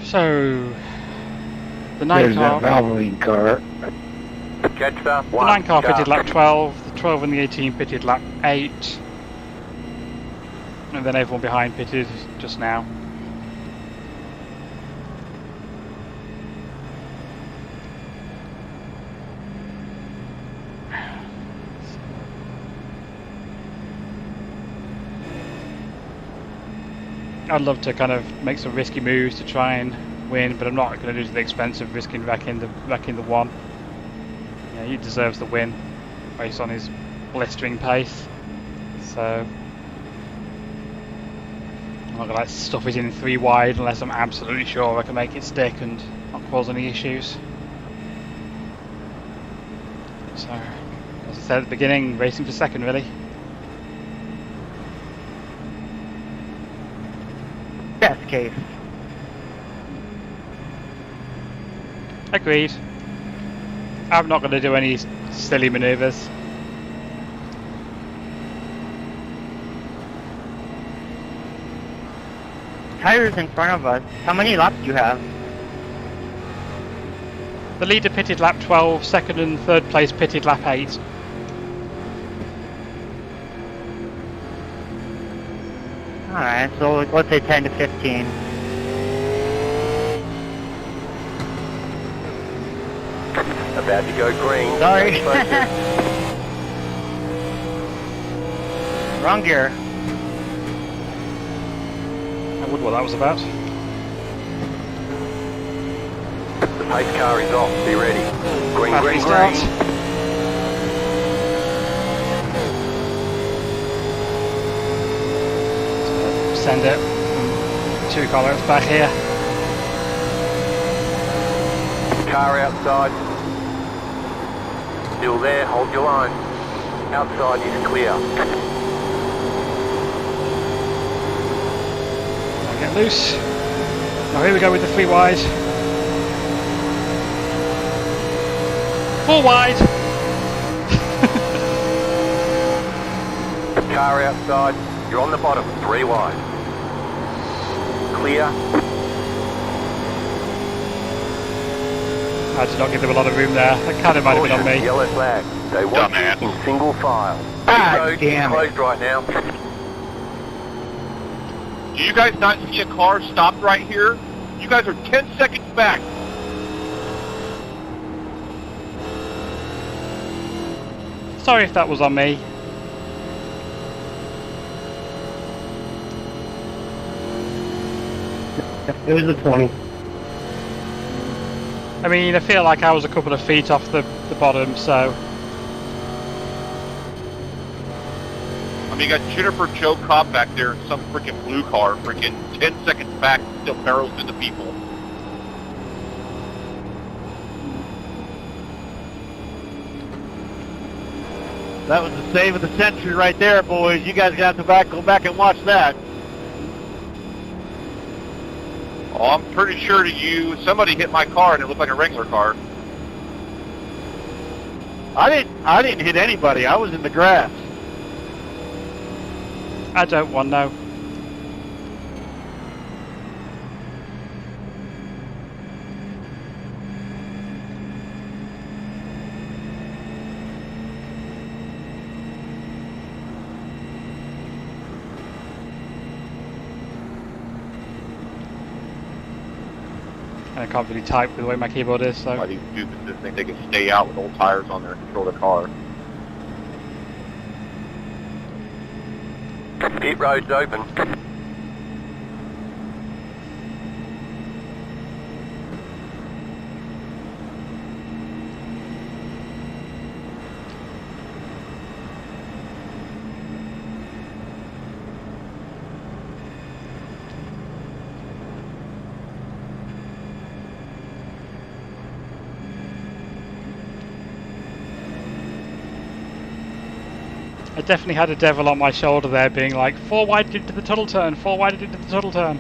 So the 9 There's car, that Valvoline car. Catch up the 1 9 car fitted lap 12, the 12 and the 18 pitted lap 8. And then everyone behind pitted just now. I'd love to kind of make some risky moves to try and win, but I'm not going to do it at the expense of risking wrecking the one. Yeah, he deserves the win based on his blistering pace. So I'm not going to stuff it in 3 wide unless I'm absolutely sure I can make it stick and not cause any issues. So, as I said at the beginning, racing for second really. Best case. Agreed. I'm not going to do any silly manoeuvres. Tires in front of us. How many laps do you have? The leader pitted lap 12, second and third place pitted lap 8. Alright, so let's say 10 to 15. About to go green. Sorry. Wrong gear. I wonder what that was about. The pace car is off. Be ready. Green, Battery green, start. green. Send it. 2 car lengths back here. Car outside. Still there. Hold your line. Outside is clear. Now get loose. Now here we go with the 3 wide. 4 wide. Car outside. You're on the bottom. 3 wide. Clear. I did not give them a lot of room there. That kind of might have been on Caution, me. Yellow flag. They want Dumbass. you in single file. God Road is damn it. closed right now. Do you guys not see a car stopped right here? You guys are 10 seconds back. Sorry if that was on me. It was the 20. I mean, I feel like I was a couple of feet off the bottom, so I mean, you got Jennifer Joe Cobb back there in some freaking blue car, freaking 10 seconds back, still barrels into people. That was the save of the century right there, boys. You guys got to go back and watch that. Oh, I'm pretty sure to you, somebody hit my car and it looked like a regular car. I didn't hit anybody. I was in the grass. I don't want no. And I can't really type with the way my keyboard is, so. Why these dudes just think they can stay out with old tires on there and control the car. Pit road's open. I definitely had a devil on my shoulder there being like, 4 wide into the tunnel turn, 4 wide into the tunnel turn.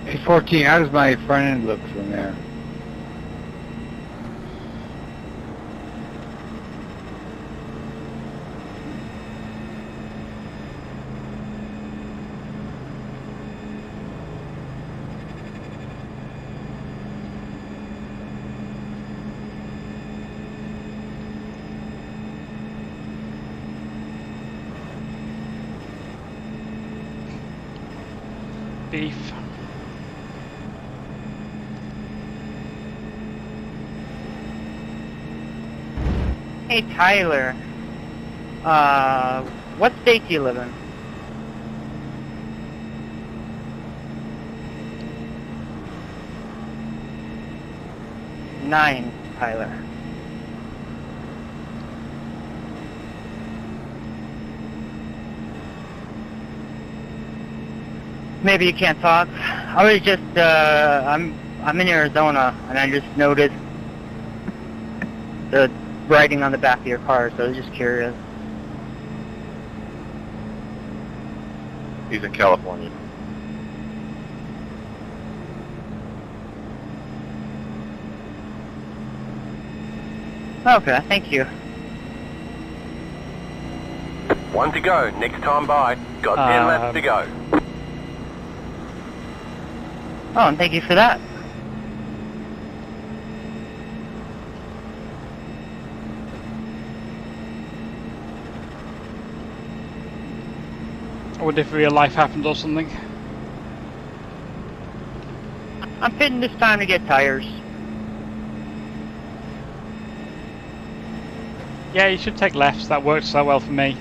Hey, 14, how does my front end look from there? Beef. Hey, Tyler. What state do you live in? Nine, Tyler. Maybe you can't talk. I was just, I'm in Arizona, and I just noticed the writing on the back of your car, so I was just curious. He's in California. Okay, thank you. 1 to go. Next time by. Got 10 laps to go. Oh, and thank you for that. I wonder if real life happened or something. I'm fitting this time to get tires. Yeah, you should take lefts. That worked so well for me.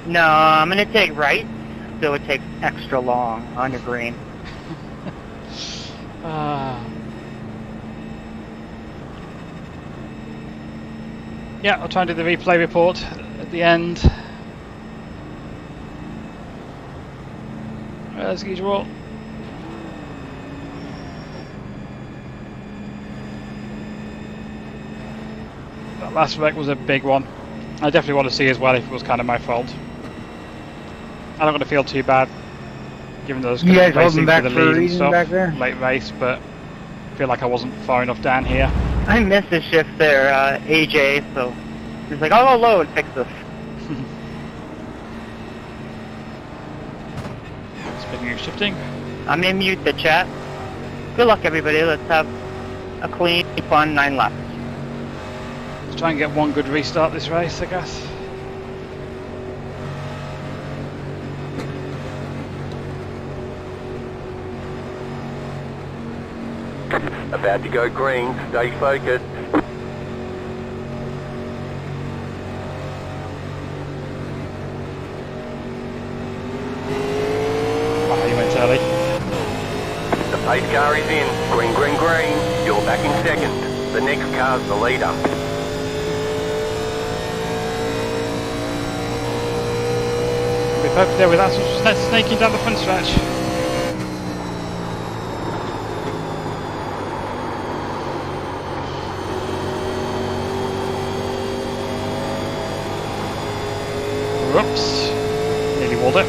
No, I'm gonna take right, so it takes extra long on your green. Yeah, I'll try and do the replay report at the end. As usual. That last wreck was a big one. I definitely want to see as well if it was kind of my fault. I don't want to feel too bad, given those You guys racing holding back for the for a lead and reason stuff, back there? late race, but I feel like I wasn't far enough down here. I missed the shift there, AJ, so he's like, I'll go low and fix this. Speaking of shifting, I'm gonna mute the chat. Good luck, everybody. Let's have a clean, fun 9 laps. let's try and get one good restart this race, I guess. About to go green. Stay focused. Wow, you went early. The pace car is in. Green, green, green. You're back in second. The next car's the leader. We're both there with that sort of snaking down the front stretch. Whoops. Nearly walled it.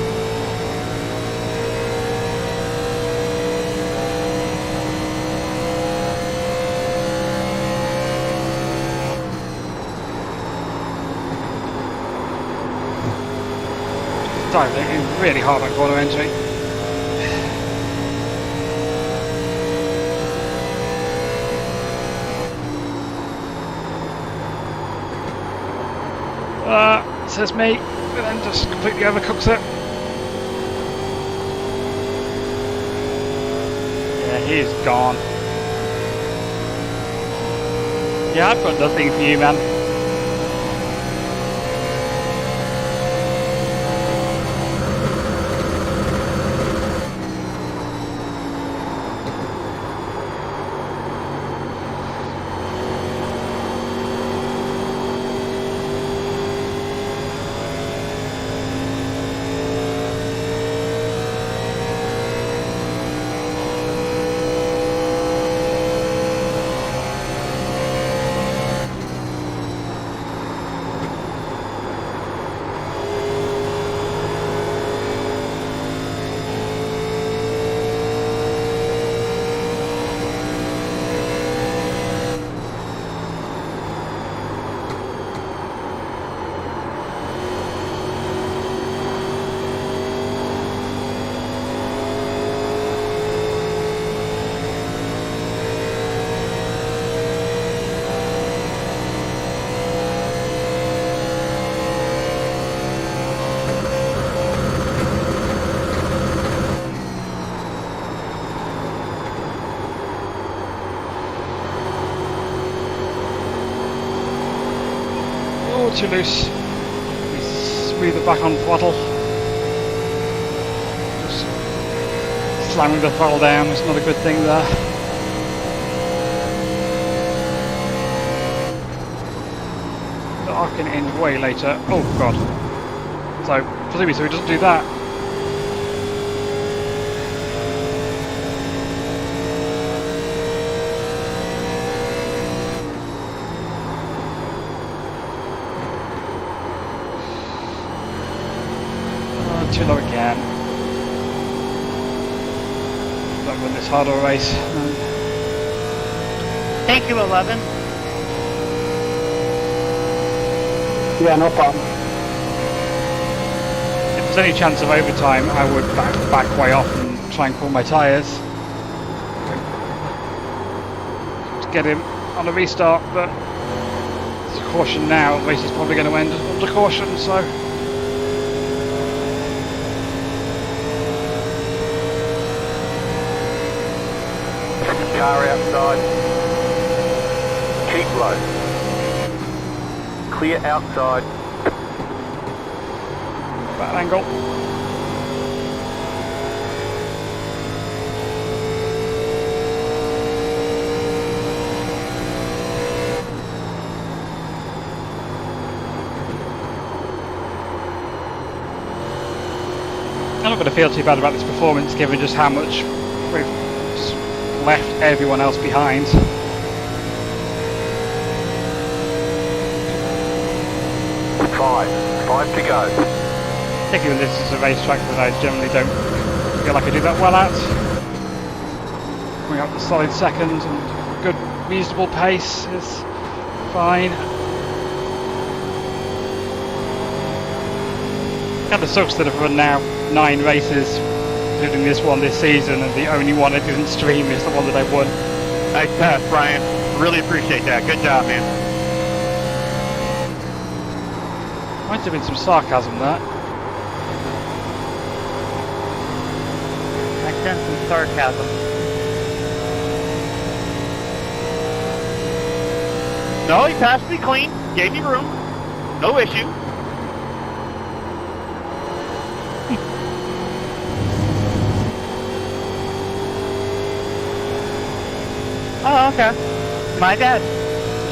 Diving really hard on corner entry. Says me, but then just completely overcooks it. Yeah, he's gone. Yeah, I've got nothing for you, man. too loose. We smooth it back on throttle. Just slamming the throttle down is not a good thing there. Arcing in way later. Oh god. So, presumably so he doesn't do that. Too low again. Don't win this harder race. Thank you, 11. Yeah, no problem. If there's any chance of overtime, I would back way off and try and cool my tyres. To get him on a restart, but it's a caution now. The race is probably going to end under caution, so. Car outside. Keep low. Clear outside. Bad angle. I'm not going to feel too bad about this performance given just how much we've just left everyone else behind. Five to go. Particularly when this is a racetrack that I generally don't feel like I do that well at. Coming up the solid second and good reasonable pace is fine. Kind of sucks that I've run now 9 races, including this one this season, and the only one I didn't stream is the one that I won. Nice pass, Brian. Really appreciate that. Good job, man. Might have been some sarcasm there. I sense some sarcasm. No, he passed me clean. Gave me room. No issue. Oh, okay. My bad.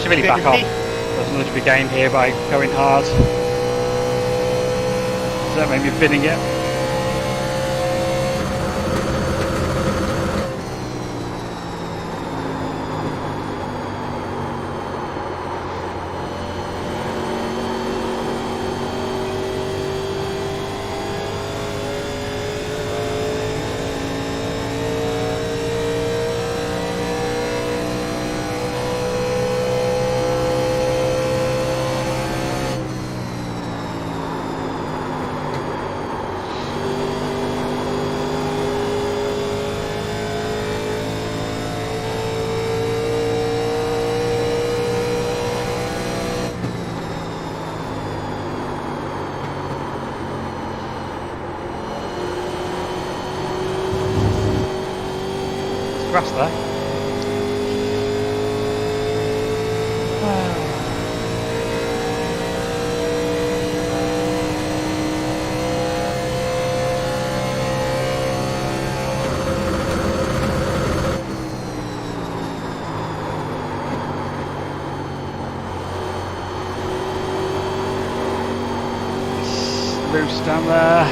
Should really back off. There's nothing to be gained here by going hard. So that made me binning it. Grass there. Loose down there.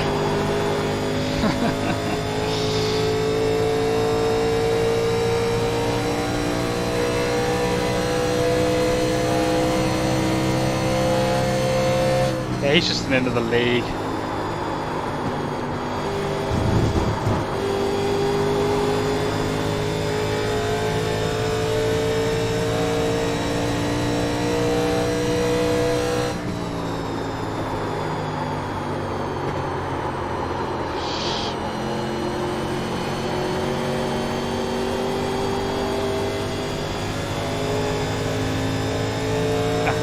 Yeah, he's just in another league.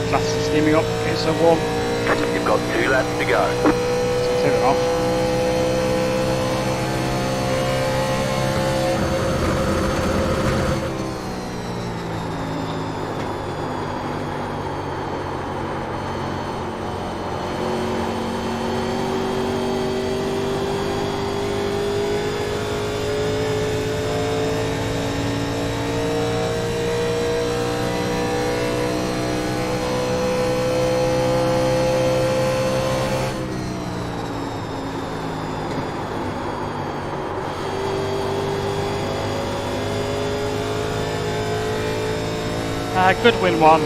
Glass is steaming up, it's so warm. You've got 2 laps to go. So take it off. Good win one.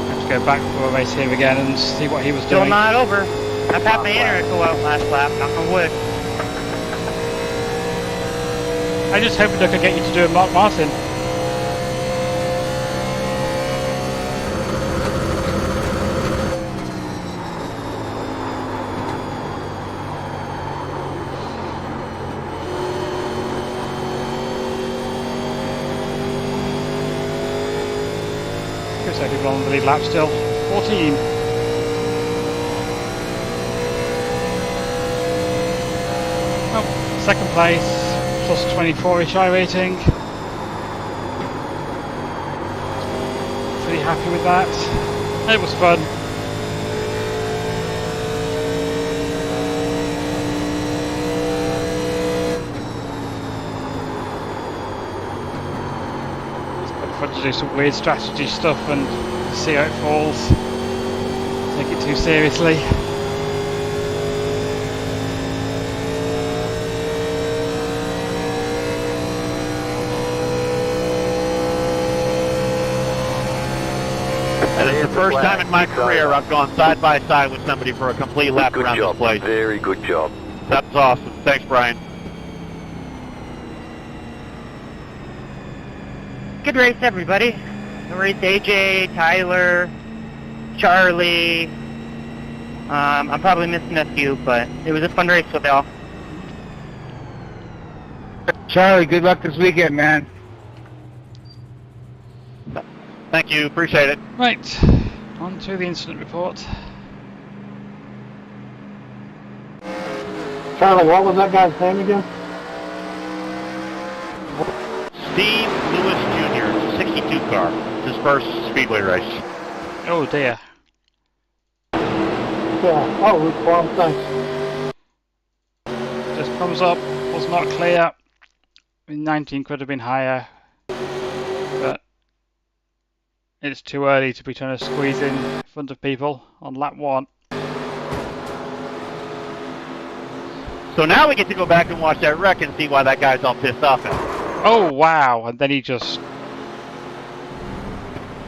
Have to go back for a race here again and see what he was Still doing. not over. I've had my internet go out last lap, knock on wood. I just hoping I could get you to do a Mark Martin. Looks like people on the lead lap still. 14. Oh, second place. Plus 24-ish iRating. Pretty happy with that. It was fun. It's quite fun to do some weird strategy stuff and see how it falls. Take it too seriously. And it's the first time in my career I've gone side by side with somebody for a complete lap Good around job. this place. Very good job. That's awesome. Thanks, Brian. Good race, everybody. Good race, AJ, Tyler, Charlie. I'm probably missing a few, but it was a fun race with y'all. Charlie, good luck this weekend, man. Thank you. Appreciate it. Right, on to the incident report. Charlie, what was that guy's name again? Steve Lewis Jr., 62 car. His first speedway race. Oh dear. Yeah. Oh, well, thanks. Just thumbs up, was not clear. 19 could have been higher, but it's too early to be trying to squeeze in front of people on lap 1. So now we get to go back and watch that wreck and see why that guy's all pissed off at him. Oh wow, and then he just...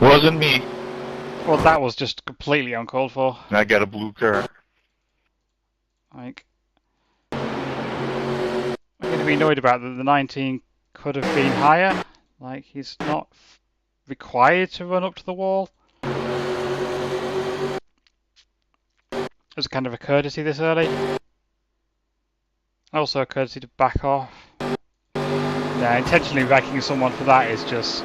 Wasn't me. Well, that was just completely uncalled for. I got a blue car. Like... I'm going to be annoyed about that the 19 could have been higher. Like, he's not required to run up to the wall. As a kind of a courtesy this early. Also a courtesy to back off. Yeah, intentionally wrecking someone for that is just...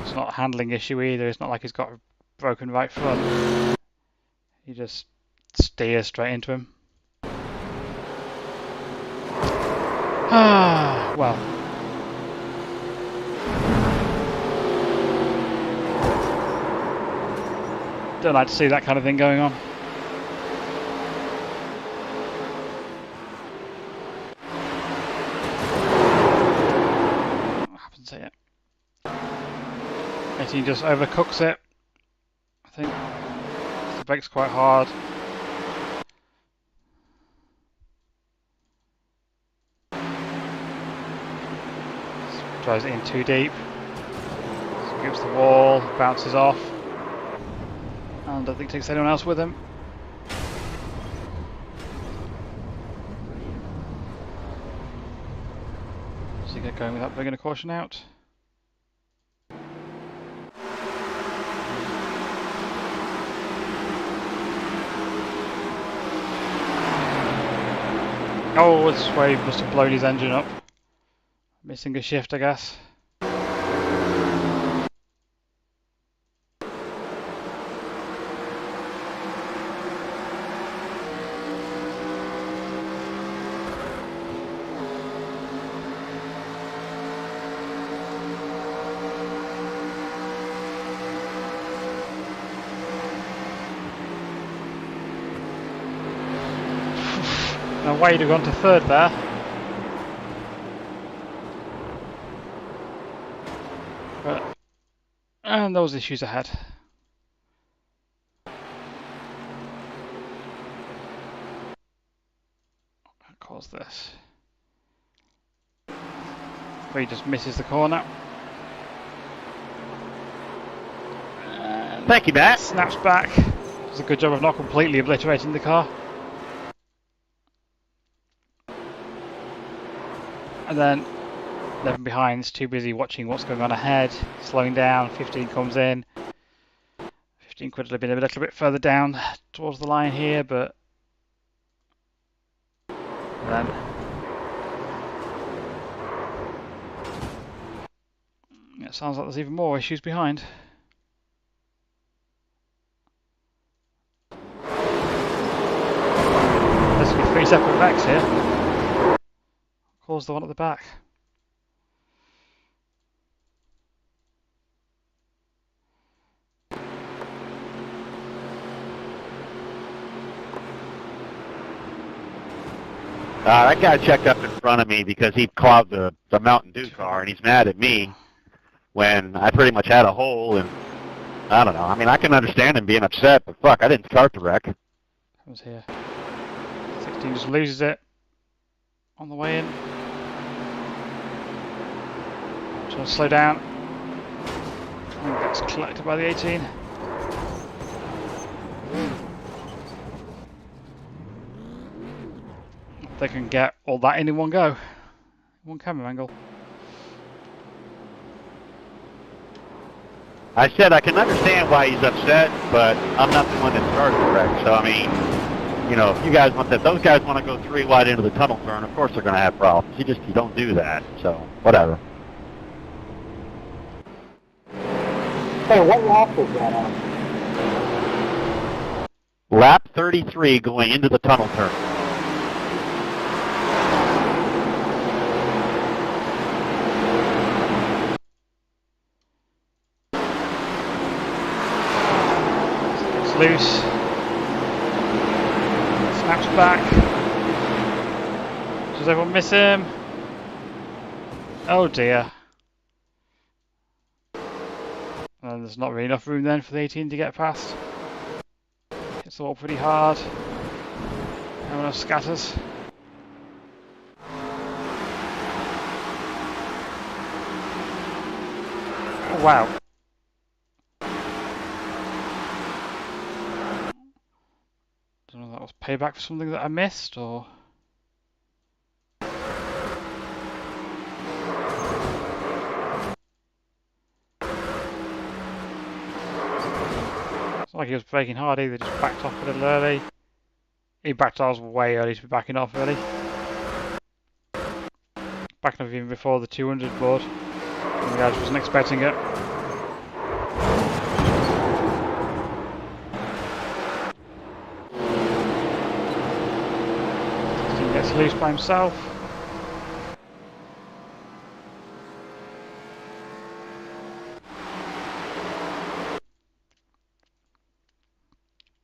It's not a handling issue either, it's not like he's got a broken right front. He just steers straight into him. Ah, well. Don't like to see that kind of thing going on. What happens here? 18 just overcooks it, I think. The brake's quite hard. Drives it in too deep. Scoops the wall, bounces off. And I think takes anyone else with him. Does he get going without bringing a caution out? Oh, this way he must have blown his engine up. Missing a shift, I guess. No way to go on to third there. And those issues ahead. What caused this? 3 just misses the corner. And Thank you, Matt. snaps back. Does a good job of not completely obliterating the car. And then 11 behind is too busy watching what's going on ahead, slowing down. 15 comes in. 15 could have been a little bit further down towards the line here, but then it sounds like there's even more issues behind. There's going to be 3 separate wrecks here. Caused the one at the back. That guy checked up in front of me because he clogged the Mountain Dew car, and he's mad at me when I pretty much had a hole, and I don't know. I mean, I can understand him being upset, but fuck, I didn't start the wreck. Comes here. 16 just loses it on the way in. Trying to slow down. And gets collected by the 18. They can get all that in one go. One camera angle. I said I can understand why he's upset, but I'm not the one that started the wreck. So I mean, you know, if you guys want that, those guys want to go 3 wide into the tunnel turn. Of course they're going to have problems. You don't do that. So whatever. Hey, what lap was that on? Lap 33 going into the tunnel turn. Loose. Snaps back. Does everyone miss him? Oh dear. And there's not really enough room then for the 18 to get past. It's all pretty hard. Everyone else scatters. Oh, wow. Don't know if that was payback for something that I missed, or... It's not like he was braking hard either, just backed off a little early. He backed off way early to be backing off early. Backing off even before the 200 board. And the guy just wasn't expecting it. Gets loose by himself.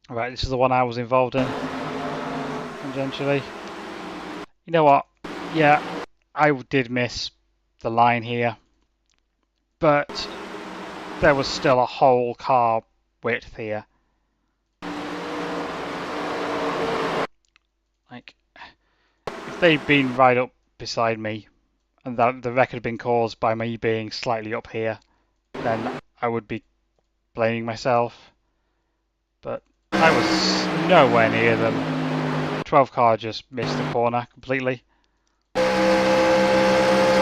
Right, this is the one I was involved in. Tangentially. You know what? Yeah, I did miss the line here. But there was still a whole car width here. Like, if they'd been right up beside me, and that the wreck had been caused by me being slightly up here, then I would be blaming myself. But I was nowhere near them. 12 car just missed the corner completely. So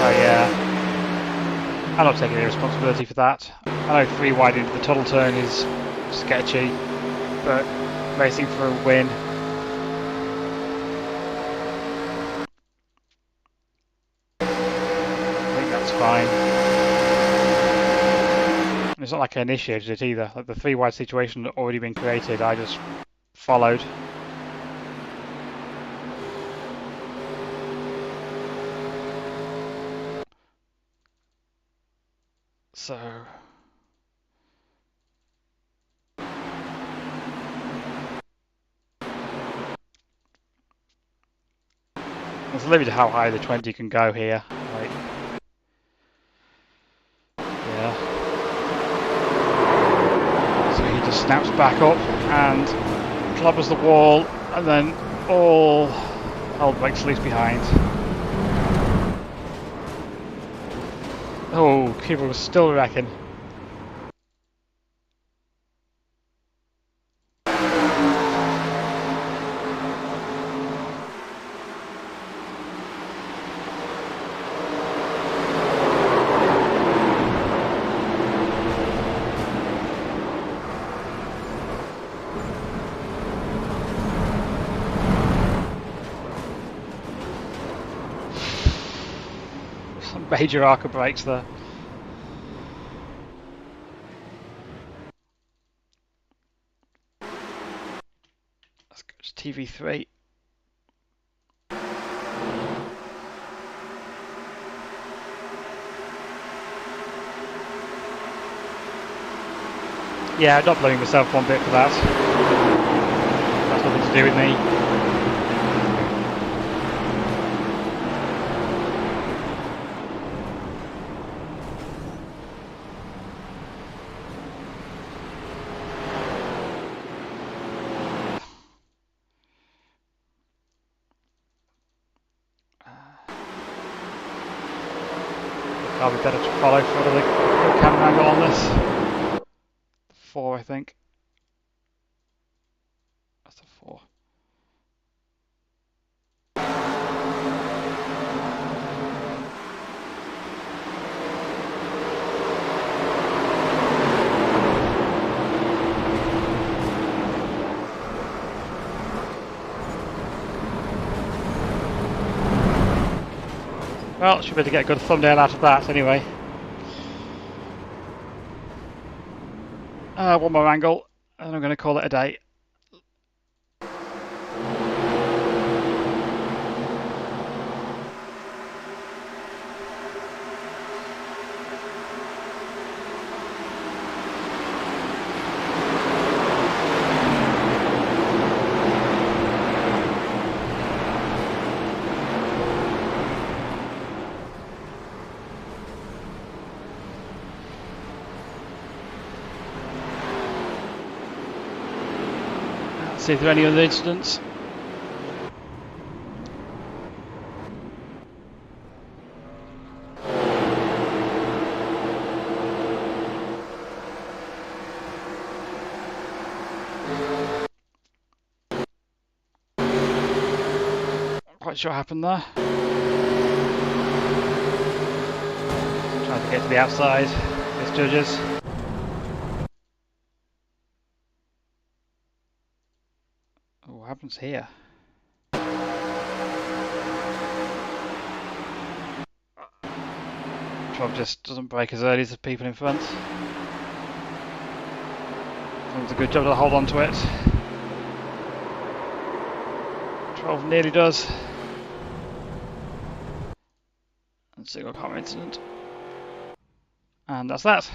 yeah, I'm not taking any responsibility for that. I know 3 wide into the tunnel turn is sketchy, but racing for a win. Fine. It's not like I initiated it either. Like the 3 wide situation had already been created, I just followed. So it's limited how high the 20 can go here. Like, yeah. snaps back up and clobbers the wall, and then all hell breaks loose behind. Oh, Cooper was still wrecking. Some major arc of brakes there. Let's go to TV3. Yeah, I'm not blaming myself one bit for that. That's nothing to do with me. I'll be better to follow for the camera angle on this. 4, I think. That's a 4. Well, should be able to get a good thumbnail out of that anyway. One more angle, and I'm going to call it a day. See if there are any other incidents. Not quite sure what happened there. Trying to get to the outside, misjudges. Oh, what happens here? 12 just doesn't break as early as the people in front. Does a good job to hold on to it. 12 nearly does. And single car incident. And that's that.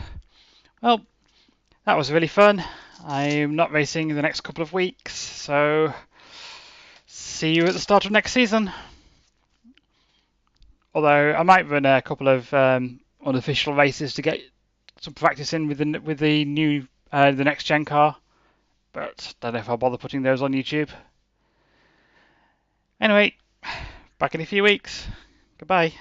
Well, that was really fun. I'm not racing in the next couple of weeks, so see you at the start of next season. Although I might run a couple of unofficial races to get some practice in with the new the next gen car, but don't know if I'll bother putting those on YouTube. Anyway, back in a few weeks. Goodbye.